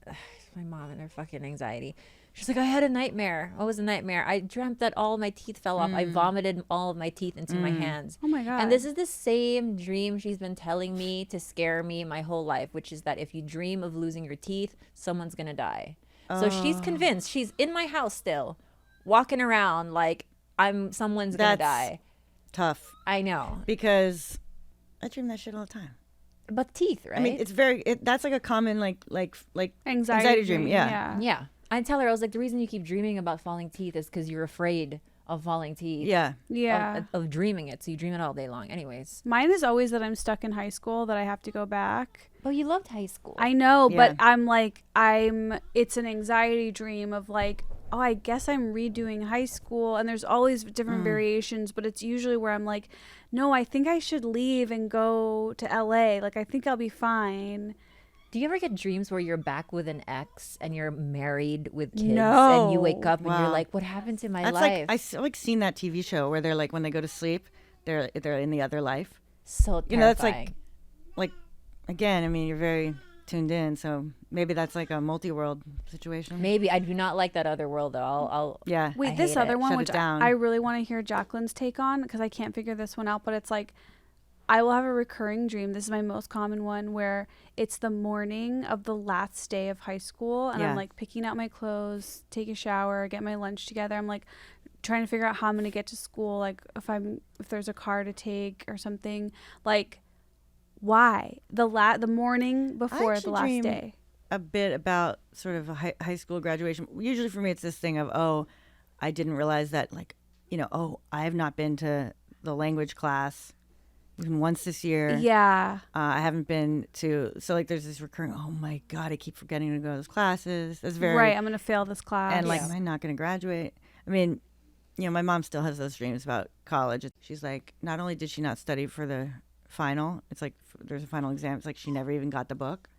my mom and her fucking anxiety. She's like, I had a nightmare. What was a nightmare? I dreamt that all of my teeth fell off. I vomited all of my teeth into my hands. Oh my God. And this is the same dream she's been telling me to scare me my whole life, which is that if you dream of losing your teeth, someone's going to die. So she's convinced. She's in my house still, walking around like someone's going to die. Tough. I know. Because I dream that shit all the time. But teeth, right? I mean, it's that's like a common like anxiety dream. Yeah. Yeah. I tell her, I was like, the reason you keep dreaming about falling teeth is because you're afraid of falling teeth. Yeah. Yeah. Of dreaming it. So you dream it all day long. Anyways. Mine is always that I'm stuck in high school, that I have to go back. Oh, you loved high school. I know, Yeah. but it's an anxiety dream of like, oh, I guess I'm redoing high school. And there's always different variations, but it's usually where I'm like, no, I think I should leave and go to LA. Like, I think I'll be fine. Do you ever get dreams where you're back with an ex and you're married with kids No. and you wake up and you're Wow. like, what happened to my That's life? like seen that TV show where they're like when they go to sleep, they're in the other life. So terrifying. That's like again. I mean, you're very tuned in, so maybe that's like a multi-world situation. Maybe I do not like that other world though. I'll Yeah. Wait, I this hate other it. one, Shut which it down. I really want to hear Jacqueline's take on, because I can't figure this one out, but it's like, I will have a recurring dream. This is my most common one, where it's the morning of the last day of high school, and I'm Yeah. like picking out my clothes, take a shower, get my lunch together. I'm like trying to figure out how I'm going to get to school, like if there's a car to take or something. Like, why? The morning before the actually last dream day. a bit about sort of a high school graduation. Usually for me, it's this thing of, oh, I didn't realize that, like, I have not been to the language class even once this year. Yeah. I haven't been to, so like there's this recurring, oh my God, I keep forgetting to go to those classes. That's very, Right, I'm going to fail this class. and like, am I not going to graduate? I mean, my mom still has those dreams about college. She's like, not only did she not study for the final, it's like there's a final exam. It's like she never even got the book.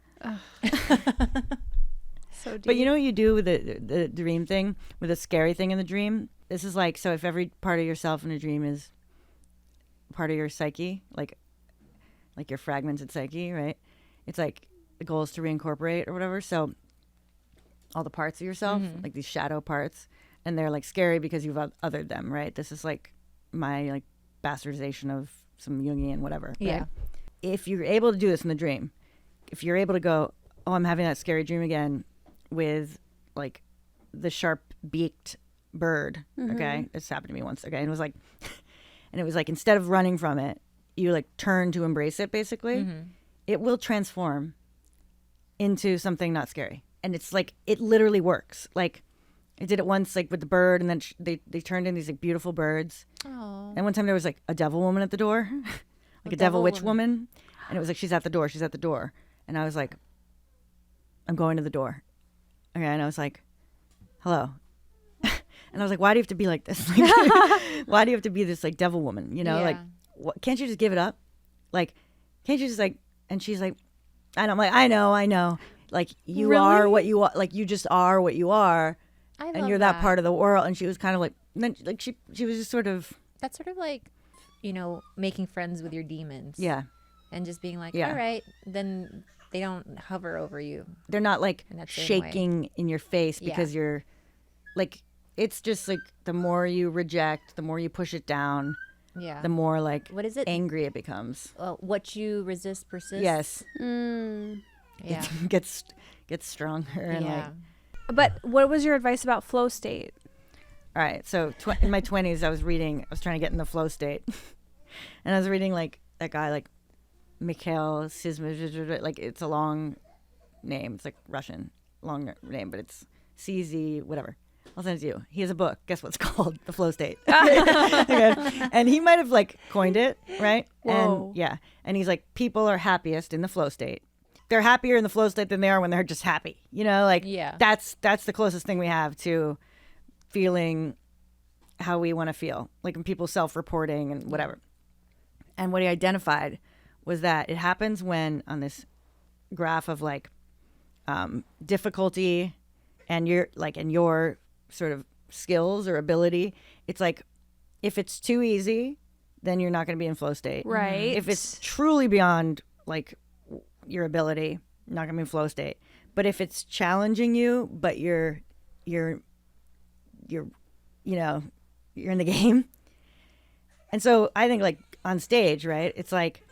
So deep. But you know what you do with the dream thing, with a scary thing in the dream? This is like, so if every part of yourself in a dream is part of your psyche, like your fragmented psyche, right? It's like the goal is to reincorporate or whatever. So all the parts of yourself, like these shadow parts, and they're like scary because you've othered them, right? This is like my like bastardization of some Jungian whatever. Right? Yeah. If you're able to do this in the dream, if you're able to go, oh, I'm having that scary dream again with like the sharp beaked bird. Okay. This happened to me once. Okay. And it was like, instead of running from it, you like turn to embrace it basically. It will transform into something not scary. And it's like, it literally works. Like I did it once, like with the bird, and then they turned in these like beautiful birds. Oh. And one time there was like a devil woman at the door, like a devil witch woman. And it was like, she's at the door. She's at the door. And I was like, I'm going to the door. Okay. And I was like, hello. And I was like, why do you have to be like this? Like, why do you have to be this like devil woman? Like, can't you just give it up? Like, can't you just like, and she's like, and I'm like, I know. Like, you Really? are what you are. Like, you just are what you are. I And love you're that part of the world. And she was kind of like, and then like, she was just sort of, That's sort of like making friends with your demons. Yeah. And just being like, Yeah. all right, then they don't hover over you. They're not like In that same shaking in your face Yeah. because you're like, it's just like the more you reject, the more you push it down, Yeah. the more like What is it? angry it becomes. What you resist persists. Yes. Yeah. It gets stronger and like, Yeah. But what was your advice about flow state? all right. So in my 20s, I was trying to get in the flow state. And I was reading like that guy, like Mikhail Csikszentmihalyi, like it's a long name. It's like Russian, long name, but it's CZ, whatever. I'll send it to you. He has a book. Guess what it's called? The Flow State. Okay. And he might have like coined it, right? Whoa. And yeah. And he's like, people are happiest in the flow state. They're happier in the flow state than they are when they're just happy. Like Yeah. that's the closest thing we have to feeling how we want to feel. Like when people self-reporting and whatever. And what he identified was that it happens when on this graph of like difficulty and your sort of skills or ability, it's like if it's too easy, then you're not going to be in flow state. Right. If it's truly beyond like your ability, not going to be in flow state. But if it's challenging you, but you're in the game. And so I think like on stage, right? It's like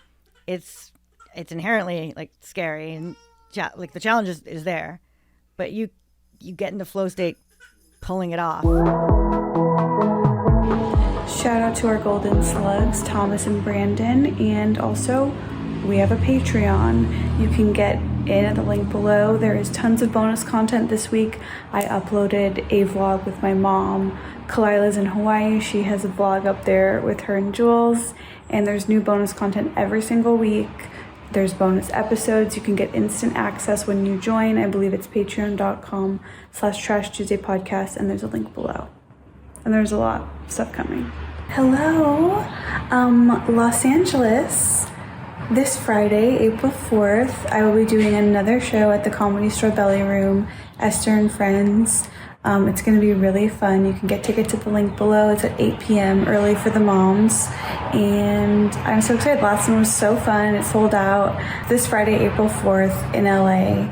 it's inherently like scary and like the challenge is there, but you get into flow state pulling it off. Shout out to our golden slugs, Thomas and Brandon, and also we have a Patreon. You can get in at the link below. There is tons of bonus content this week. I uploaded a vlog with my mom. KHALYLA's in Hawaii. She has a vlog up there with her and Jules, and there's new bonus content every single week. There's bonus episodes. You can get instant access when you join. I believe it's patreon.com/Trash Tuesday podcast, and there's a link below. And there's a lot of stuff coming. Hello, Los Angeles. This Friday, April 4th, I will be doing another show at the Comedy Store Belly Room, Esther and Friends. It's going to be really fun. You can get tickets at the link below. It's at 8 p.m., early for the moms. And I'm so excited. Last one was so fun. It sold out this Friday, April 4th in LA.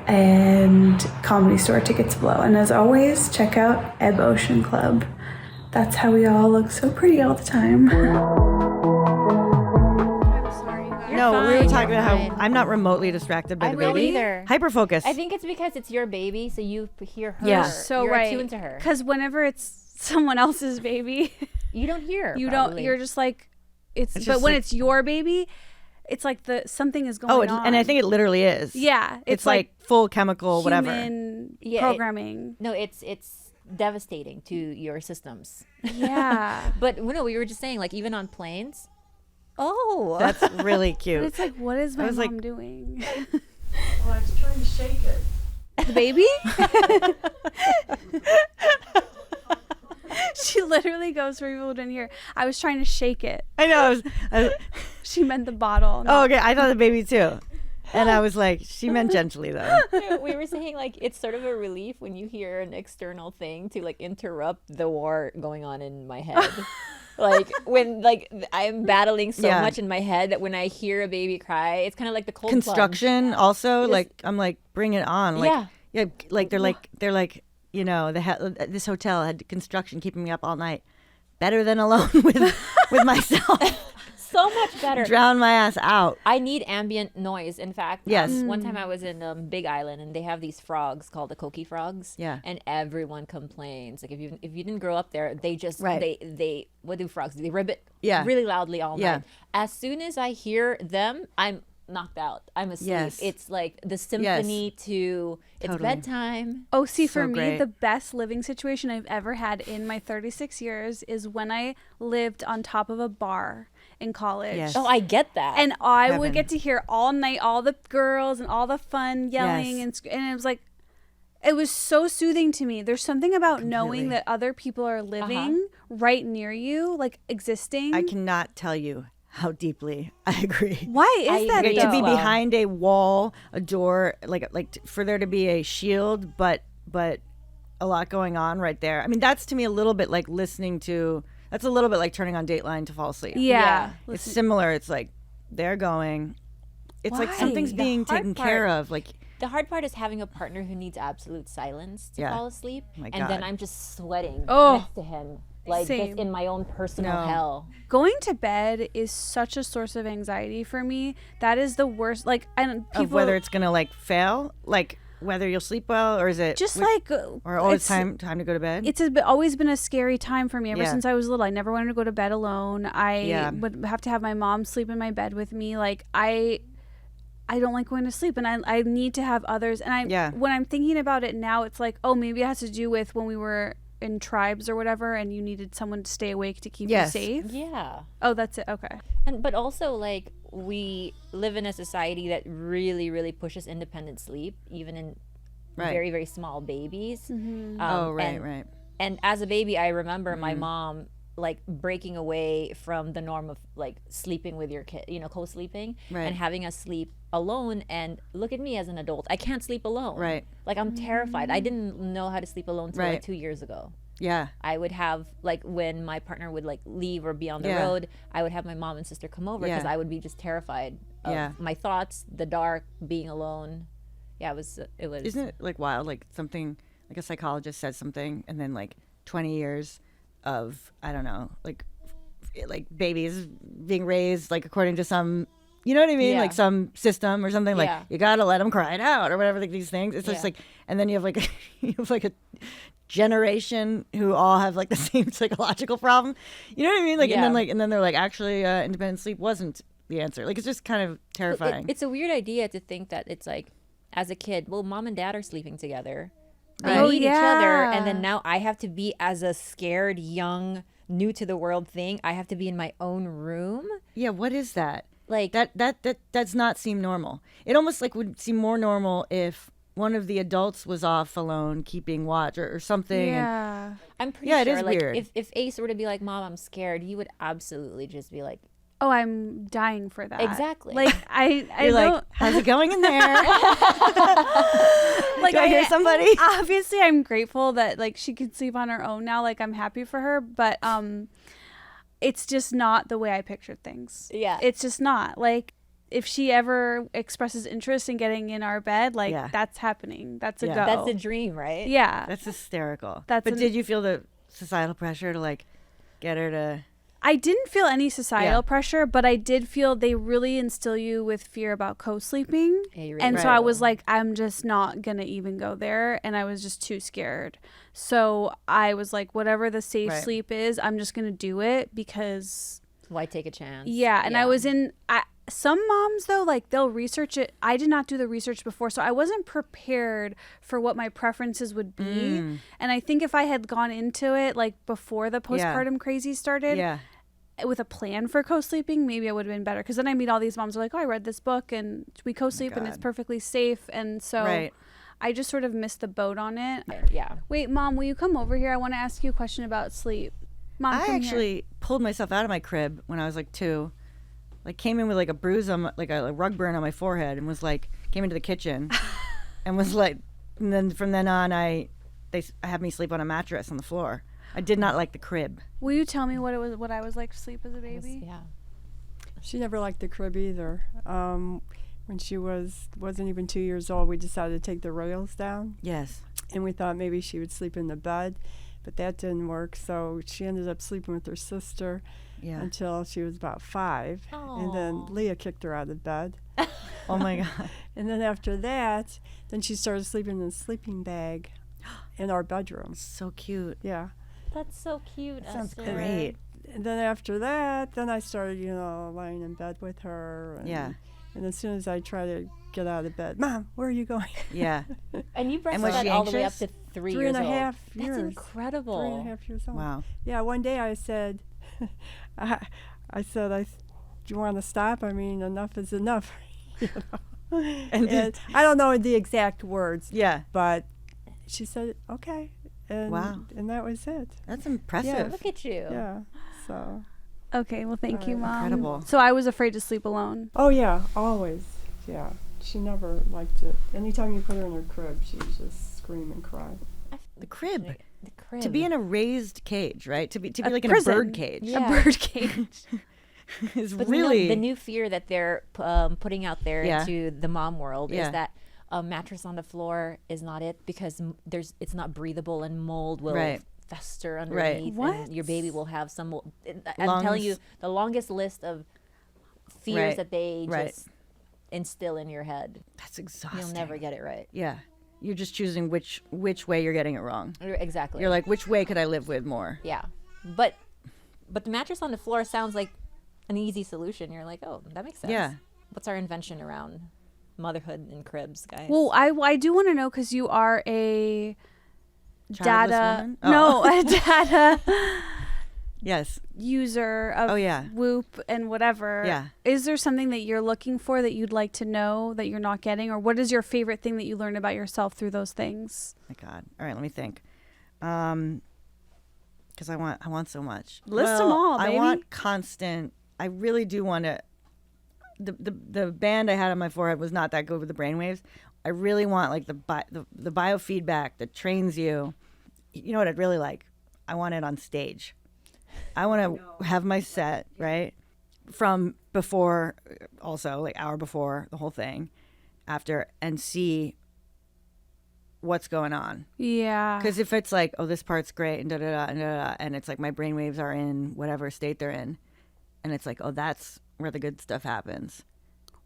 And Comedy Store tickets below. And as always, check out Ebb Ocean Club. That's how we all look so pretty all the time. No, we were fine, talking you're about fine. how I'm not remotely distracted by I'm the not baby. either. Hyperfocus. I think it's because it's your baby, so you hear her. Yeah. So You're right. attuned to her. Because whenever it's someone else's baby, You don't hear her. you probably. don't. You're just like it's. It's but just when like- it's your baby, it's like something is going on. and I think it literally is. yeah, It's like full chemical, whatever. human Yeah, it- programming. No, it's devastating to your systems. Yeah. But no, we were just saying, like even on planes. Oh, That's really But cute. it's like, what is my was mom like- doing? Well, I was trying to shake it. The baby? She literally goes for people who didn't hear. I was trying to shake it. I know. She meant the bottle. Oh, okay. I thought the baby too. And I was like, she meant gently though. we were saying like it's sort of a relief when you hear an external thing to like interrupt the war going on in my head. Like when like I'm battling so Yeah. much in my head that when I hear a baby cry, it's kind of like the cold plunge. Construction also, like I'm like, bring it on. Like, Yeah. like they're like this hotel had construction keeping me up all night. Better than alone with myself. So much better. Drown my ass out. I need ambient noise. In fact, Yes. one time I was in Big Island and they have these frogs called the coqui frogs. Yeah. And everyone complains. Like if you didn't grow up there, they just Right. they what do frogs do? They ribbit Yeah. really loudly all Yeah. night. As soon as I hear them, I'm knocked out. I'm asleep. Yes. It's like the symphony to it's Totally. bedtime. Oh, see, So for me, great. the best living situation I've ever had in my 36 years is when I lived on top of a bar in college. Yes. Oh, I get that. And I Heaven. would get to hear all night all the girls and all the fun yelling Yes. and it was like, it was so soothing to me. There's something about knowing Completely. that other people are living right near you, like existing. I cannot tell you how deeply I agree. Why is I that agree To as be well. behind a wall, a door, for there to be a shield, but a lot going on right there. I mean, that's to me a little bit like listening to That's a little bit like turning on Dateline to fall asleep. Yeah. It's similar. It's like they're going. It's like something's The being hard taken part- care of. Like The hard part is having a partner who needs absolute silence to Yeah. fall asleep, My and then God. I'm just sweating Oh. next to him, like Same. just in my own personal No. hell. Going to bed is such a source of anxiety for me. That is the worst. Like, and people of whether it's gonna like fail, like whether you'll sleep well, or is it just or it's- always time to go to bed. It's always been a scary time for me ever Yeah. since I was little. I never wanted to go to bed alone. I Yeah. would have to have my mom sleep in my bed with me. Like I don't like going to sleep, and I need to have others. And when I'm thinking about it now, it's like, oh, maybe it has to do with when we were in tribes or whatever, and you needed someone to stay awake to keep Yes. you safe. Yeah. Oh, that's it. Okay. But also, like, we live in a society that really, really pushes independent sleep, even in Right. very, very small babies. Oh, right, and, right. And as a baby, I remember my mom like breaking away from the norm of like sleeping with your kid, co-sleeping, Right. and having us sleep alone. And look at me as an adult, I can't sleep alone. Right. Like, I'm terrified. I didn't know how to sleep alone until like Right. 2 years ago. Yeah. I would have, like, when my partner would like leave or be on the Yeah. road, I would have my mom and sister come over because Yeah. I would be just terrified of Yeah. my thoughts, the dark, being alone. Yeah, it was. Isn't it like wild? Like something like a psychologist says something, and then like 20 years of I don't know, like babies being raised like according to some, you know what I mean, Yeah. like some system or something. Like Yeah. you gotta let them cry it out or whatever. Like these things. It's just Yeah. like, and then you have like you have like a generation who all have like the same psychological problem. You know what I mean? Like Yeah. and then they're like, actually, independent sleep wasn't the answer. Like it's just kind of terrifying. It's a weird idea to think that it's like, as a kid, well, mom and dad are sleeping together. They Right. need each other, and Yeah. then now I have to be, as a scared, young, new to the world thing, I have to be in my own room. Yeah, what is that? Like, That does not seem normal. It almost like would seem more normal if one of the adults was off alone keeping watch or something. And Yeah. I'm pretty Yeah, it sure, is like, weird. if Ace were to be like, Mom, I'm scared, you would absolutely just be like, Oh, I'm dying for that. Exactly. Like I you're don't like, how's it going in there? like Do I hear somebody? Obviously, I'm grateful that like she can sleep on her own now. Like I'm happy for her, but it's just not the way I pictured things. Yeah. It's just not. Like if she ever expresses interest in getting in our bed, like Yeah. that's happening. That's a Yeah. go. that's a dream, right? yeah. That's hysterical. That's but an- did you feel the societal pressure to like get her to? I didn't feel any societal Yeah. pressure, but I did feel they really instill you with fear about co-sleeping. Yeah, you really And so Right. I was like, I'm just not going to even go there. And I was just too scared. So I was like, whatever the safe Right. sleep is, I'm just going to do it because, Why take a chance? yeah. And I was some moms, though, like they'll research it. I did not do the research before. So I wasn't prepared for what my preferences would be. And I think if I had gone into it like before the postpartum crazy started, Yeah. with a plan for co-sleeping, maybe I would have been better. Because then I meet all these moms who are like, oh, I read this book and we co-sleep and it's God. perfectly safe. And so Right. I just sort of missed the boat on it. Yeah. Wait, Mom, will you come over here? I want to ask you a question about sleep. Mom, I come here. actually pulled myself out of my crib when I was like 2. Like came in with like a bruise on like a rug burn on my forehead and was like came into the kitchen and was like, and then from then on they had me sleep on a mattress on the floor. I did not like the crib. Will you tell me what I was like to sleep as a baby? Yeah. She never liked the crib either. When she wasn't even 2 years old, we decided to take the rails down, Yes. and we thought maybe she would sleep in the bed, but that didn't work. So she ended up sleeping with her sister Yeah. until she was about 5, and then Aw. Leah kicked her out of bed. Oh my God. And then after that, then she started sleeping in a sleeping bag in our bedroom. So cute. Yeah. That's so cute. Sounds Esther. great. And then after that, then I started, lying in bed with her. And, Yeah. And as soon as I try to get out of bed, Mom, where are you going? Yeah. And you And was breastfed she all the way up anxious? to 3 Three years and a old. half That's years. incredible. 3.5 years old. Wow. Yeah, one day I said, I said, do you want to stop? I mean, enough is enough. And And I don't know the exact words, Yeah. but she said, okay. And, Wow. And that was it. That's impressive. Look at you. Yeah. So, Okay, well, thank you, Mom. Incredible. So I was afraid to sleep alone. oh, yeah, always. Yeah. She never liked it. Anytime you put her in her crib, she would just scream and cry. The crib. The crib. To be in a raised cage, right? To be like in prison. a bird cage. Yeah. A bird cage. Is But really the new fear that they're putting out there Yeah. into the mom world Yeah. is that a mattress on the floor is not it, because it's not breathable and mold will Right. fester Right. underneath, What? and your baby will have some. I'm telling you, Lungs. the longest list of fears Right. that they Right. just instill in your head. that's exhausting. You'll never get it right. Yeah. You're just choosing which way you're getting it wrong. Exactly. You're like, which way could I live with more? yeah, but the mattress on the floor sounds like an easy solution. You're like, oh, that makes sense. Yeah. What's our invention around motherhood and cribs, guys? Well, I do want to know, because you are a Childless data woman? no Oh. a data Yes. user of Oh, yeah. Whoop and whatever. Yeah. Is there something that you're looking for that you'd like to know that you're not getting, or what is your favorite thing that you learned about yourself through those things? My God. All right, let me think. Because I want so much. List 'em all, I baby. want constant. I really do want to. The band I had on my forehead was not that good with the brainwaves. I really want like the biofeedback that trains you. You know what I'd really like? I want it on stage. I want to have my set, right? From before, also like hour before the whole thing, after, and see what's going on. Yeah. Because if it's like, oh, this part's great, and da-da-da, and da-da-da, and it's like my brainwaves are in whatever state they're in, and it's like, oh, that's where the good stuff happens.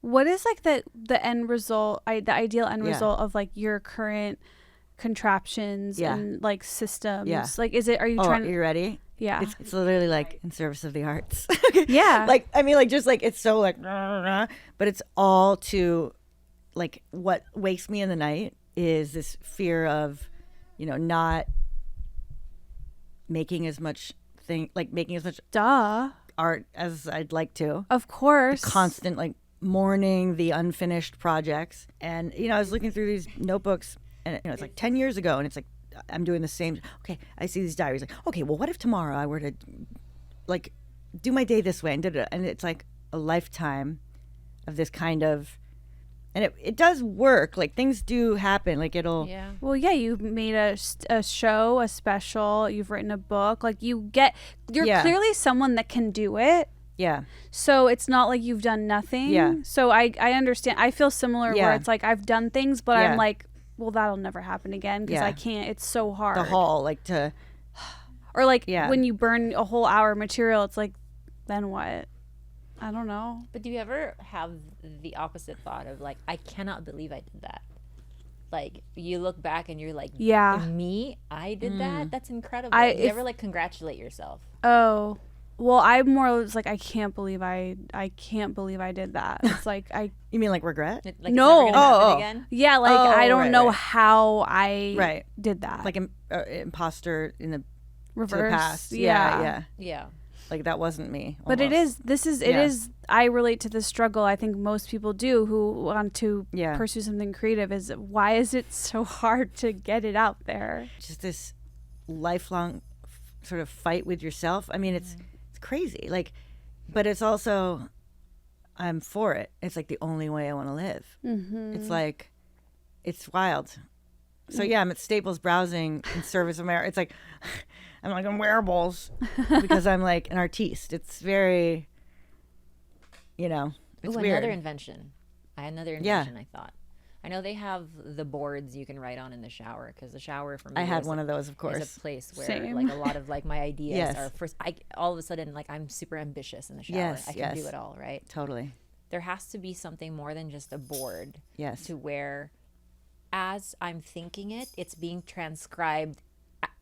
What is like the end result, the ideal end Yeah. result of like your current contraptions Yeah. and like systems? Yeah. Like, are you Oh, trying are you ready? Yeah. It's literally like in service of the arts. Yeah. Like, I mean, like, just like, it's so like, but it's all to, like, what wakes me in the night is this fear of, not making as much Duh. art as I'd like to. Of course. Constant, like, mourning the unfinished projects. And, I was looking through these notebooks, and, it's like 10 years ago, and it's like, I'm doing the same. Okay, I see these diaries. Like, okay, well, what if tomorrow I were to, like, do my day this way, and da-da-da. And it's like a lifetime of this kind of, and it does work. Like, things do happen. Like, it'll, yeah. Well, yeah, you've made a show, a special, you've written a book. Like, you're Yeah. clearly someone that can do it. yeah, So it's not like you've done nothing. Yeah. So I understand. I feel similar Yeah. where it's like I've done things, but Yeah. I'm like, well, that'll never happen again because Yeah. I can't. It's so hard. the haul, like, to, Or like Yeah. when you burn a whole hour of material, it's like, then what? I don't know. But do you ever have the opposite thought of like, I cannot believe I did that? Like, you look back and you're like, Yeah. me, I did that? That's incredible. I- Do you if- ever like congratulate yourself? Oh, well, I'm more just like I can't believe I did that. It's like you mean like regret? Like, No. it's never gonna happen Oh. again? yeah, like Oh, I don't right, know right. how I Right. did that. Like, imposter in the, to reverse. the past. Yeah. Yeah. Yeah. Like, that wasn't me. But it almost. is, it Yeah. is, I relate to the struggle I think most people do who want to Yeah. pursue something creative is why is it so hard to get it out there? Just this lifelong sort of fight with yourself. I mean, it's crazy. Like, but it's also, I'm for it. It's like the only way I want to live. Mm-hmm. It's like, it's wild. So yeah, I'm at Staples browsing in service of my art. It's like, I'm like on wearables because I'm like an artiste. It's very, it's Ooh, weird. another invention. I had another Yeah. invention, I thought. I know they have the boards you can write on in the shower, because the shower for me I had was one of those, of is course. a place where Same. like a lot of like my ideas Yes. are first. All of a sudden, like, I'm super ambitious in the shower. Yes, I can do yes. it all, right? Totally. There has to be something more than just a board Yes. to where, as I'm thinking it, it's being transcribed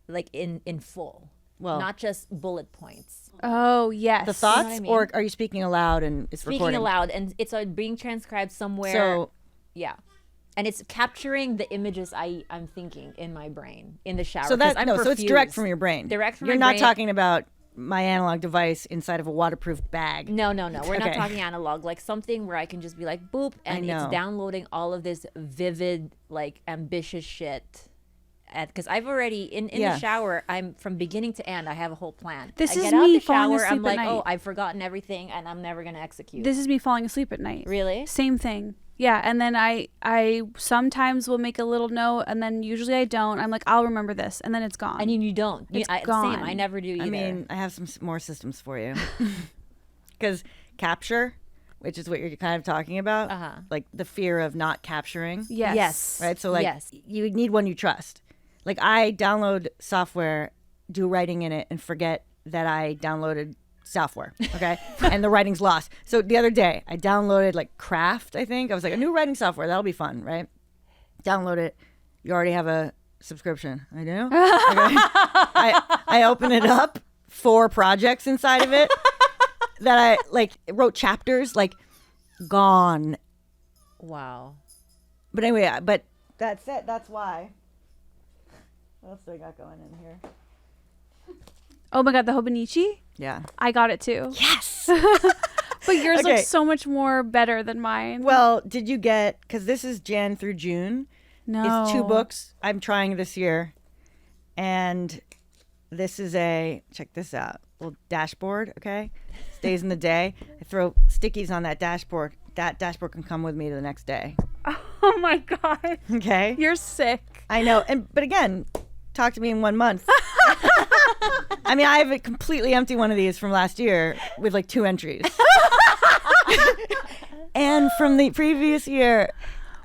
like in full, Well, not just bullet points. Oh, yes. the thoughts, I mean? or are you speaking aloud and it's Speaking recording? aloud, and it's being transcribed somewhere. So Yeah. And it's capturing the images I'm thinking in my brain in the shower. So 'cause that I'm no, so it's direct profused. from your brain. Direct from You're my not brain. talking about my analog device inside of a waterproof bag. No. We're not Okay. talking analog. Like something where I can just be like, boop, and it's know. downloading all of this vivid, like, ambitious shit. Because I've already in Yeah. the shower, I'm from beginning to end. I have a whole plan. This I is get out me the falling shower. I'm asleep at like, oh, night. I've forgotten everything, and I'm never gonna execute. This is me falling asleep at night. Really? Same thing. Yeah, and then I sometimes will make a little note, and then usually I don't. I'm like, I'll remember this, and then it's gone. And you don't. It's gone. Same. I never do either. I mean, I have some more systems for you. Because capture, which is what you're kind of talking about, like the fear of not capturing. Yes. Right? So like you need one you trust. Like I download software, do writing in it, and forget that I downloaded software, okay? And the writing's lost. So the other day, I downloaded like Craft, I think. I was like, a new writing software, that'll be fun, right? Download it. You already have a subscription. I do? Okay. I open it up, 4 projects inside of it that I like wrote chapters, like gone. Wow. But anyway, but that's it. That's why. What else do I got going in here? Oh my God, the Hobonichi? Yeah. I got it too. Yes. But yours Okay. looks so much more better than mine. Well, did you get, because this is Jan through June. No. It's 2 books I'm trying this year. And this is check this out, little dashboard, okay? Stays in the day. I throw stickies on that dashboard. That dashboard can come with me to the next day. Oh my God. Okay? You're sick. I know. But again, talk to me in 1 month. I mean, I have a completely empty one of these from last year with like 2 entries. And from the previous year.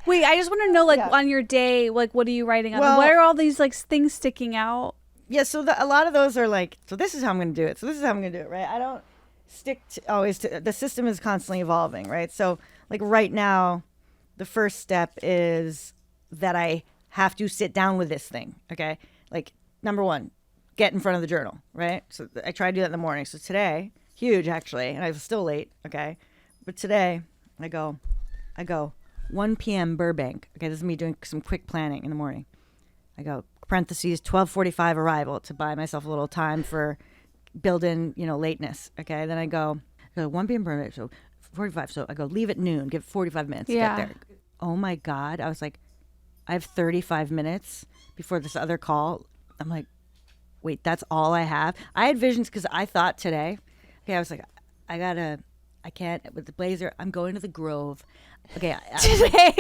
Wait, I just want to know, like, Yeah. on your day, like, what are you writing on? Well- What are all these, like, things sticking out? Yeah, so a lot of those are like, so this is how I'm going to do it. So this is how I'm going to do it, right? I don't stick to always to, the system is constantly evolving, right? So like right now, the first step is that I have to sit down with this thing, okay? Like number 1, get in front of the journal, right? So I try to do that in the morning. So today, huge actually, and I was still late, okay? But today, I go 1 p.m. Burbank. Okay, this is me doing some quick planning in the morning. I go parentheses 12:45 arrival to buy myself a little time for build in, lateness. Okay, then I go 1 p.m. Burbank, so 45. So I go leave at noon, give 45 minutes to get there. Oh my God, I was like, I have 35 minutes before this other call. I'm like, wait, that's all I have? I had visions because I thought today, okay, I was like, I can't, with the blazer, I'm going to the Grove. Okay. Today?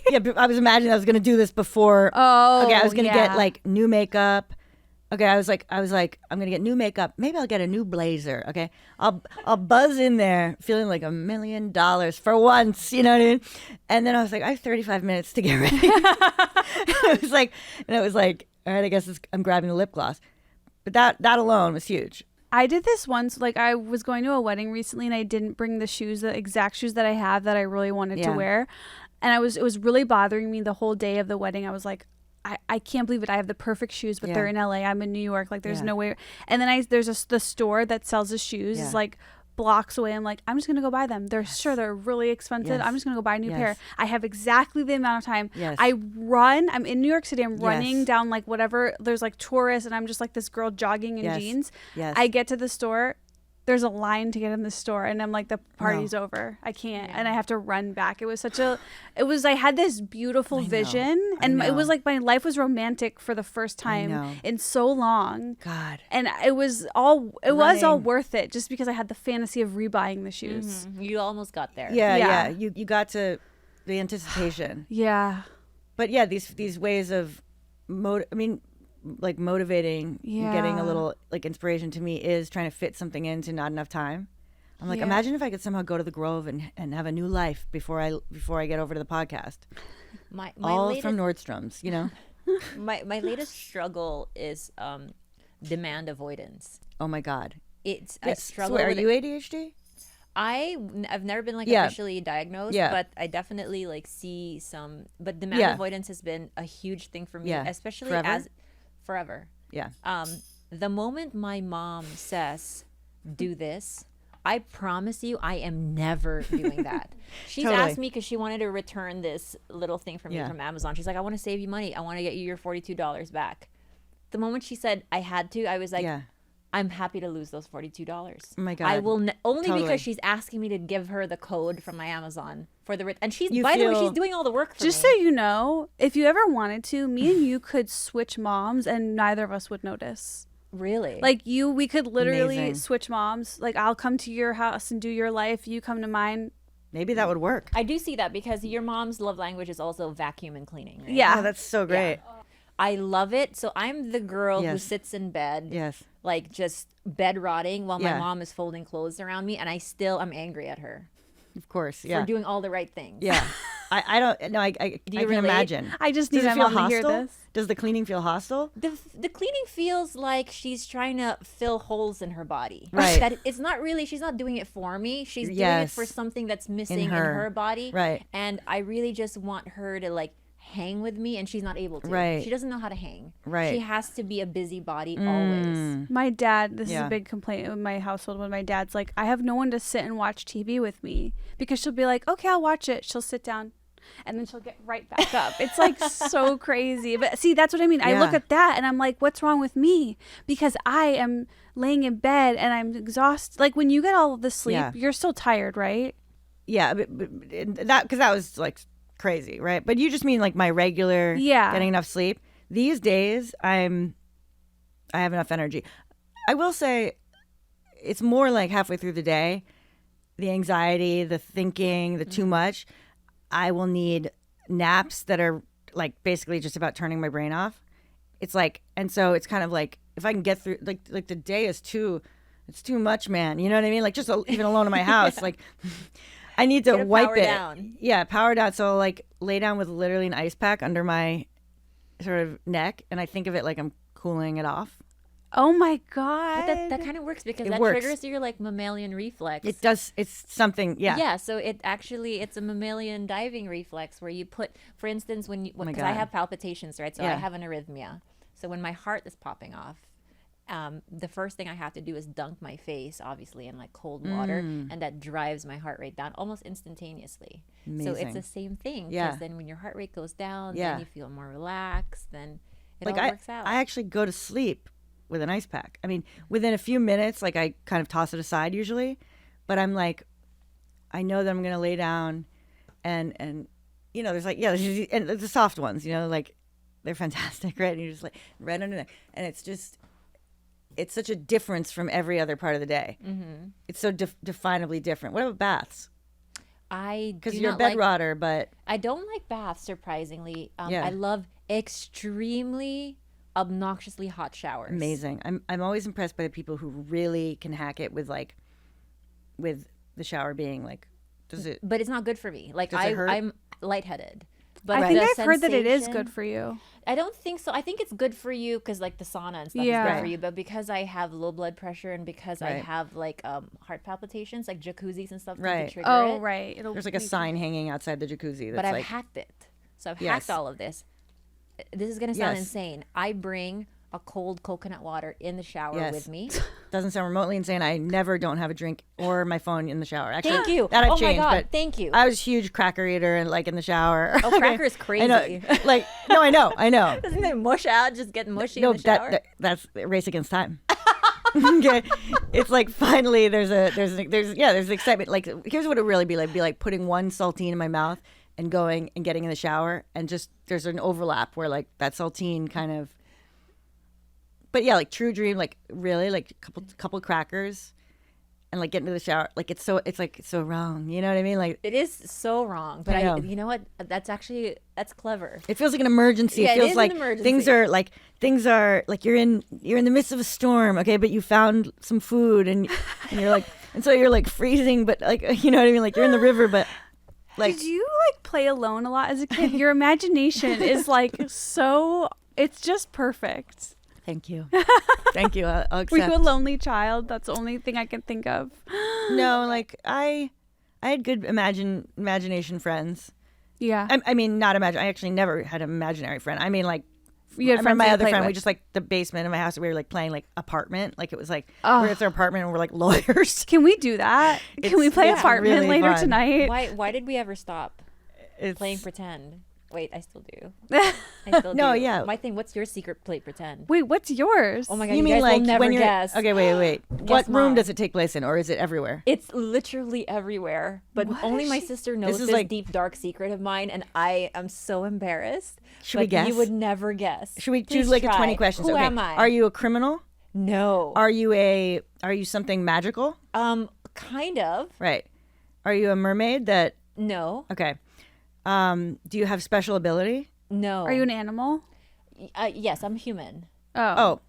Yeah, but I was imagining I was going to do this before. Oh, okay, I was going to yeah. get like new makeup. Okay, I was like, I'm going to get new makeup. Maybe I'll get a new blazer. Okay, I'll buzz in there feeling like $1 million for once. You know what I mean? And then I was like, I have 35 minutes to get ready. it was like, all right, I guess I'm grabbing the lip gloss. But that alone was huge. I did this once. Like, I was going to a wedding recently, and I didn't bring the exact shoes that I have that I really wanted to wear. And it was really bothering me the whole day of the wedding. I was like, I can't believe it. I have the perfect shoes, but they're in LA. I'm in New York. Like, there's no way. And then there's the store that sells the shoes is like blocks away. I'm like, I'm just gonna go buy them. They're really expensive. I'm just gonna go buy a new pair. I have exactly the amount of time. I'm in New York City. I'm running down like whatever. There's like tourists, and I'm just like this girl jogging in jeans. I get to the store. There's a line to get in the store, and I'm like, the party's over. I can't, and I have to run back. I had this beautiful vision, and it was like my life was romantic for the first time in so long. God. And it was all worth it just because I had the fantasy of rebuying the shoes. Mm-hmm. You almost got there. Yeah. You got to the anticipation. Yeah. But yeah, these ways of motivating and getting a little like inspiration to me is trying to fit something into not enough time. I'm like, imagine if I could somehow go to the Grove and have a new life before I get over to the podcast. My All latest, from Nordstrom's, my latest struggle is demand avoidance. Oh my God. I struggle. Are with you ADHD? I've never been officially diagnosed, but I definitely like see some. But demand avoidance has been a huge thing for me, especially forever. Yeah. The moment my mom says, "Do this," I promise you, I am never doing that. She's asked me because she wanted to return this little thing for me from Amazon. She's like, "I want to save you money. I want to get you your $42 back." The moment she said I had to, I was like, I'm happy to lose those $42. Oh my God. I will only because she's asking me to give her the code from my Amazon for the and she's by the way, she's doing all the work for Just me. so you know, if you ever wanted to, me and you could switch moms and neither of us would notice. Really? Like we could literally Amazing. switch moms. Like I'll come to your house and do your life. You come to mine. Maybe that would work. I do see that because your mom's love language is also vacuum and cleaning, right? Yeah. Oh, that's so great. I love it. So I'm the girl who Yes. sits in bed, Yes. like just bed rotting while my Yeah. mom is folding clothes around me, and I'm angry at her Of course. Yeah. for doing all the right things. Yeah. I don't know. I can you relate? imagine. I just Does need it my feel mom to hear hostile? this. Does the cleaning feel hostile? The cleaning feels like she's trying to fill holes in her body. Right. That it's not really. She's not doing it for me. She's doing it Yes. for something that's missing in her. her body. Right. And I really just want her to like hang with me, and she's not able to. Right. She doesn't know how to hang. Right. She has to be a busybody always. My dad, this is Yeah. a big complaint in my household when my dad's like, I have no one to sit and watch TV with me because she'll be like, okay, I'll watch it. She'll sit down and then she'll get right back up. It's like so crazy. But see, that's what I mean. I look Yeah. at that and I'm like, what's wrong with me? Because I am laying in bed and I'm exhausted. Like when you get all of the sleep, Yeah. you're still tired, right? Yeah, but that because that was like crazy, right? But you just mean like my regular getting enough sleep. These days, I have enough energy. I will say, it's more like halfway through the day, the anxiety, the thinking, the too much. I will need naps that are like basically just about turning my brain off. It's like, and so it's kind of like if I can get through, like the day is it's too much, man. You know what I mean? Like just even alone in my house, like. I need to Gotta wipe power it. down. Yeah, power down. So I'll like lay down with literally an ice pack under my sort of neck, and I think of it like I'm cooling it off. Oh my But God. that kind of works because It that works. triggers your like mammalian reflex. It does. It's something. Yeah. Yeah, so it's a mammalian diving reflex where you put, for instance, when you, my because I God. have palpitations, right? So I Yeah. have an arrhythmia. So when my heart is popping off, the first thing I have to do is dunk my face, obviously, in like cold water, and that drives my heart rate down almost instantaneously. So it's Amazing. the same thing. Yeah. Because then when your heart rate goes down, Yeah. then you feel more relaxed, then it Like all works out. I actually go to sleep with an ice pack. I mean, within a few minutes, like I kind of toss it aside usually, but I'm like, I know that I'm gonna lay down, and there's like and the soft ones, like they're fantastic, right? And you're just like right under there, and it's such a difference from every other part of the day. Mm-hmm. It's so definably different. What about baths? Because you're a bed rotter, but I don't like baths, surprisingly. Yeah. I love extremely obnoxiously hot showers. amazing. I'm always impressed by the people who really can hack it with the shower being like, does it? But it's not good for me. Like Does it hurt? I'm lightheaded. But I think the I've heard that it is sensation- good for you. I don't think so. I think it's good for you because like the sauna and stuff Yeah. is good Right. for you. But because I have low blood pressure and because I Right. have like heart palpitations, like jacuzzis and stuff, Right. tend to trigger Oh, it. right. It'll There's like a make you- sign hanging outside the jacuzzi that's But I've like, hacked it. So I've Yes. hacked all of this. This is gonna sound Yes. insane. I bring a cold coconut water in the shower Yes. with me. doesn't sound remotely insane. I never don't have a drink or my phone in the shower. Actually, Thank you. That I've Oh my changed, God, but thank you. I was a huge cracker eater and like in the shower. Oh, cracker's I know, crazy. like no, I know. Doesn't they mush out? Just get mushy No, in the shower. that's a race against time. Okay, it's like finally there's excitement. Like here's what it really be like: putting one saltine in my mouth and going and getting in the shower, and just there's an overlap where like that saltine kind of. But yeah, like true dream, like really, like couple crackers, and like get into the shower. Like it's so wrong. You know what I mean? Like It is so wrong, but I know. you know what? That's clever. it feels like an emergency. Yeah, It it feels is an like emergency. things are like you're in the midst of a storm, okay, but you found some food and you're like and so you're like freezing, but like you know what I mean? Like you're in the river, but like Did you like play alone a lot as a kid? Your imagination is like so. It's just perfect. thank you. Thank you. I'll Were you accept. a lonely child? That's the only thing I can think of. No, like I had good imagination friends. Yeah. I mean, not imagine. I actually never had an imaginary friend. I mean, like You had I remember friends my that you other played friend. We with. just like the basement of my house. We were like playing like apartment. Like it was like Oh. we're at their apartment and we're like lawyers. Can we do that? Can we play it's apartment really later fun. tonight? Why did we ever stop It's playing pretend? Wait, I still do. I still No, do. yeah. My thing. What's your secret? Play pretend. Wait, what's yours? Oh my god, You you, mean guys like will never when you're guess. okay? Wait. Guess What room mine. does it take place in, or is it everywhere? It's literally everywhere, but What only is my she- sister knows is this like- deep dark secret of mine, and I am so embarrassed. Should we but guess? You would never guess. Should we Please choose like a try. 20 questions? Who okay. am I? Are you a criminal? No. Are you something magical? Kind of. Right. Are you a mermaid that? No. Okay. Do you have special ability? No. Are you an animal? Yes, I'm human. Oh,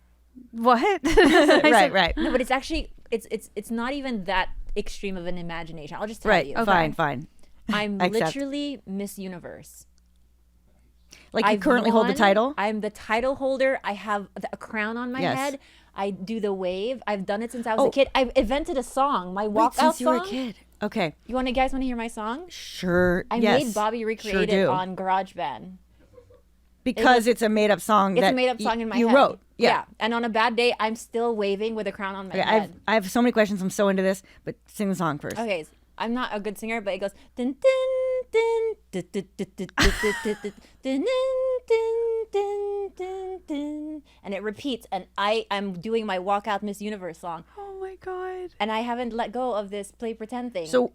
What? right. No, but it's actually it's not even that extreme of an imagination. I'll just tell Right. you. Fine. I'm I accept. literally Miss Universe. Like you I've currently hold the won. title? I'm the title holder. I have a crown on my Yes. head. I do the wave. I've done it since I was a kid. I've invented a song. My Wait, walkout since you were a song. kid. Okay. You guys want to hear my song? Sure. I yes. made Bobby recreate Sure it do. on GarageBand. Because it's a made up song. It's that a made up song in my you head. wrote. Yeah. And on a bad day, I'm still waving with a crown on my Okay, head. I have so many questions. I'm so into this, but sing the song first. Okay, I'm not a good singer, but it goes dun dun dun dun dun dun dun dun dun dun dun dun dun, and it repeats, and I'm doing my walkout Miss Universe song, Oh my god. and I haven't let go of this play pretend thing. So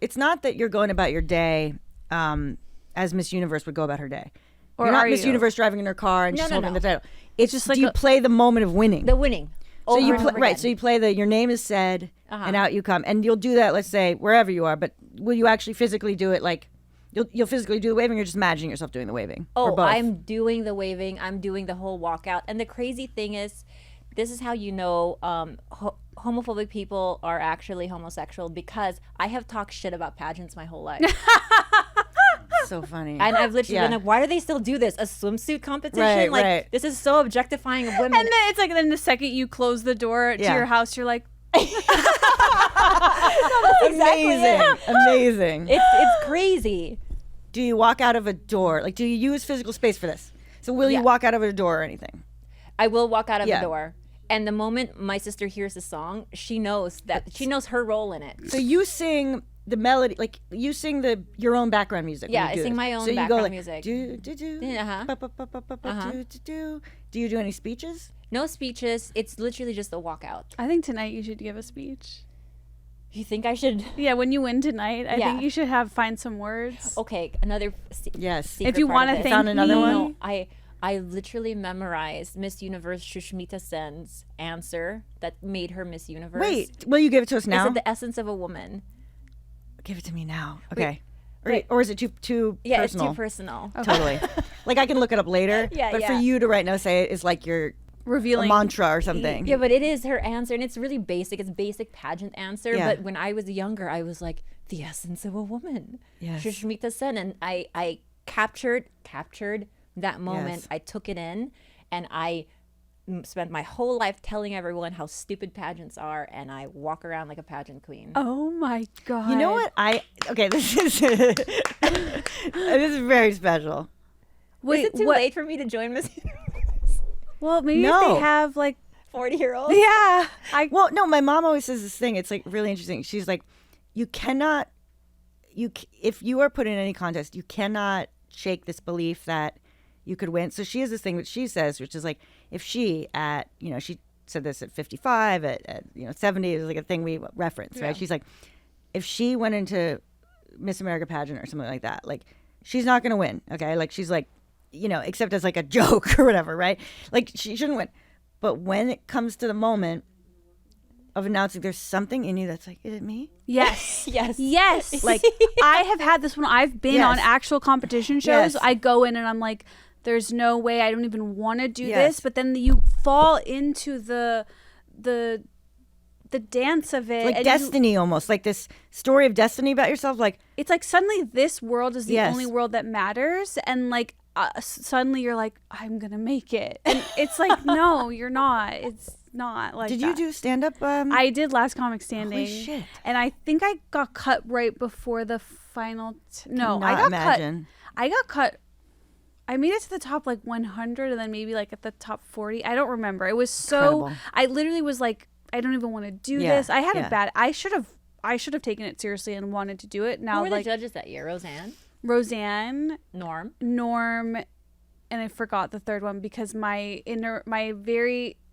it's not that you're going about your day as Miss Universe would go about her day. Or You're not are Miss you? Universe driving in her car and No, she's no, holding no. the title. It's just just like do you a- play the moment of winning? the winning. So you Over and play over right. again. So you play your name is said, Uh-huh. and out you come, and you'll do that. Let's say wherever you are, but will you actually physically do it? Like you'll physically do the waving, or just imagining yourself doing the waving? Or Oh, both? I'm doing the waving. I'm doing the whole walkout. And the crazy thing is, this is how you know homophobic people are actually homosexual, because I have talked shit about pageants my whole life. so funny. And I've literally Yeah. been like, why do they still do this? A swimsuit competition? Right, like, right. this is so objectifying of women. And then it's like, then the second you close the door to Yeah. your house, you're like, Amazing. It's crazy. Do you walk out of a door? Like, do you use physical space for this? So will Yeah. you walk out of a door or anything? I will walk out of Yeah. the door. And the moment my sister hears the song, she knows her role in it. So you sing the melody, like you sing your own background music. when Yeah, you I do sing this. my own so you go background like, music. Do do do. Uh-huh. Ba, ba, ba, ba, ba, ba, Uh-huh. do, do, do. Do you do any speeches? No speeches. It's literally just a walkout. I think tonight you should give a speech. You think I should? Yeah, when you win tonight, I Yeah. think you should find some words. Okay, another Yes. secret If you part want of to this. thank Found another me. one? No, I literally memorized Miss Universe Shushmita Sen's answer that made her Miss Universe. Wait, will you give it to us Is now? it the essence of a woman? Give it to me now. Okay. wait. Or is it too Yeah, personal? it's too personal. Totally. Like I can look it up later. Yeah, But for yeah. you to right now say it is like your Revealing. mantra or something. Yeah, but it is her answer, and it's really basic. It's basic pageant answer. Yeah. But when I was younger, I was like, the essence of a woman. Yes. Shushmita Sen, and I captured that moment. Yes. I took it in, and I spent my whole life telling everyone how stupid pageants are, and I walk around like a pageant queen. Oh my god. You know what? Okay, this is this is very special. Wait, Is it too what? late for me to join Miss Well, maybe if No. they have like 40-year-old? yeah. Well, no, my mom always says this thing. It's like really interesting. She's like, you cannot, if you are put in any contest, you cannot shake this belief that you could win. So she has this thing that she says, which is like, if she she said this at 55, at 70, it was like a thing we reference, right? She's like, if she went into Miss America pageant or something like that, like she's not going to win. Okay. Like she's like, except as like a joke or whatever, right? Like she shouldn't win. But when it comes to the moment of announcing there's something in you that's like, is it me? Yes. Yes. Yes. Like, I have had this when I've been Yes. on actual competition shows. Yes. I go in and I'm like, there's no way, I don't even want to do Yes. this. But then you fall into the dance of it. like and destiny almost, like this story of destiny about yourself. Like, it's like suddenly this world is the Yes. only world that matters. And like suddenly you're like, I'm going to make it. And it's like, no, you're not. It's not like did that. you do stand up? I did Last Comic Standing. Holy shit. And I think I got cut right before the final. No, I Cannot got imagine. cut. I got cut. I made it to the top like 100 and then maybe like at the top 40. I don't remember. It was so. Incredible. I literally was like, I don't even want to do Yeah, this. I had yeah. a bad. I should have taken it seriously and wanted to do it. Who Now were the like judges that year? Roseanne, Norm? Norm, and I forgot the third one because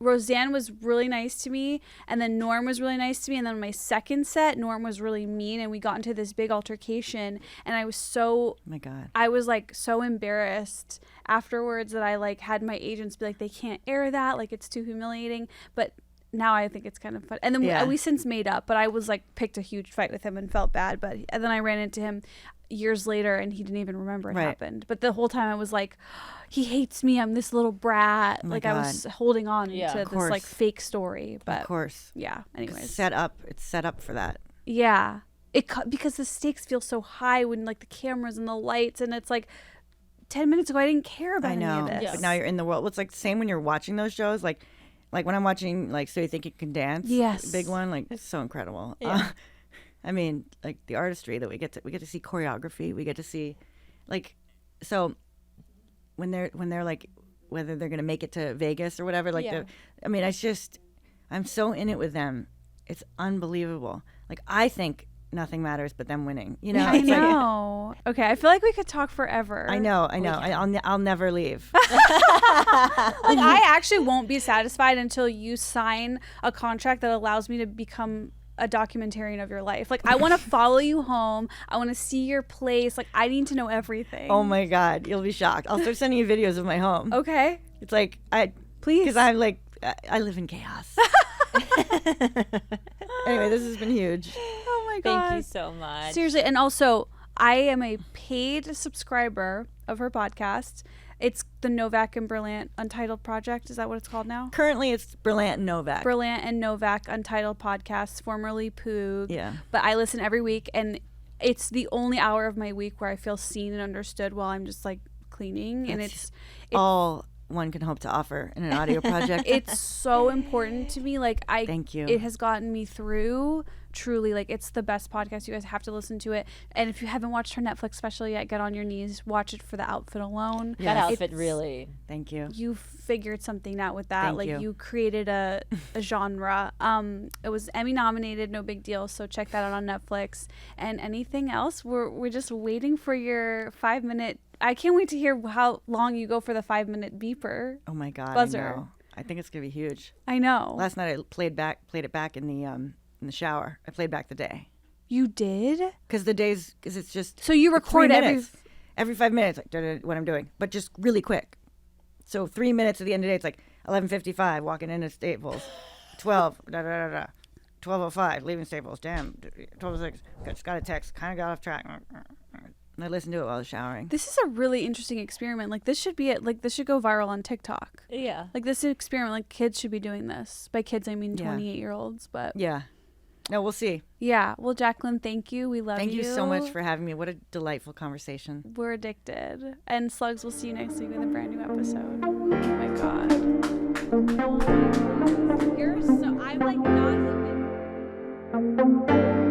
Roseanne was really nice to me, and then Norm was really nice to me, and then my second set, Norm was really mean, and we got into this big altercation, and I was Oh my God. I was like so embarrassed afterwards that I like had my agents be like, they can't air that, like it's too humiliating, but now I think it's kind of fun. And then we since made up, but I was like picked a huge fight with him and felt bad. And then I ran into him years later and he didn't even remember it happened. But the whole time I was like, he hates me. I'm this little brat. Oh like God. I was holding on to this like fake story. But of course. Yeah. Anyways. It's set up for that. Yeah. Because the stakes feel so high when like the cameras and the lights, and it's like 10 minutes ago I didn't care about any of this. But now you're in the world. Well, it's like the same when you're watching those shows. Like when I'm watching like So You Think You Can Dance. Yes. Big one. Like it's so incredible. Yeah. I mean, like the artistry that we get to see choreography. We get to see, like, so when they're like whether they're gonna make it to Vegas or whatever. Like I mean, I'm so in it with them. It's unbelievable. Like I think nothing matters but them winning. You know. I know. Okay, I feel like we could talk forever. I know. I'll never leave. Like I actually won't be satisfied until you sign a contract that allows me to become a documentarian of your life. Like I want to follow you home. I want to see your place. Like I need to know everything. Oh my God, you'll be shocked. I'll start sending you videos of my home. Okay. It's like please, because I'm like I live in chaos. Anyway, this has been huge. Oh my God. Thank you so much. Seriously, and also I am a paid subscriber of her podcast. It's the Novak and Brillant Untitled Project. Is that what it's called now? Currently, it's Brillant and Novak. Brillant and Novak Untitled Podcasts, formerly POOG. Yeah. But I listen every week, and it's the only hour of my week where I feel seen and understood while I'm just like cleaning. And it's all one can hope to offer in an audio project. It's so important to me. Like thank you. It has gotten me through. Truly, like it's the best podcast. You guys have to listen to it. And if you haven't watched her Netflix special yet, get on your knees, watch it for the outfit alone. That outfit really. Thank you. You figured something out with that. Thank you created a genre. It was Emmy nominated, no big deal. So check that out on Netflix. And anything else, we're just waiting for your 5-minute. I can't wait to hear how long you go for the 5-minute beeper. Oh my God, buzzer. I know. I think it's gonna be huge. I know. Last night I played it back in the shower. I played back the day. You did? Because it's just so you record every 5 minutes, like what I'm doing, but just really quick. So 3 minutes at the end of the day, it's like 11:55, walking into Staples, 12:05, leaving Staples, damn, 12:06, just got a text, kind of got off track. And I listened to it while I was showering. This is a really interesting experiment. Like this should go viral on TikTok. Yeah. Like this experiment, like kids should be doing this. By kids, I mean 28-year-olds. But yeah. No, we'll see. Yeah. Well, Jacqueline, thank you. We love you. Thank you so much for having me. What a delightful conversation. We're addicted. And Slugs, we'll see you next week with a brand new episode. Oh my God. You're so, I'm like not even.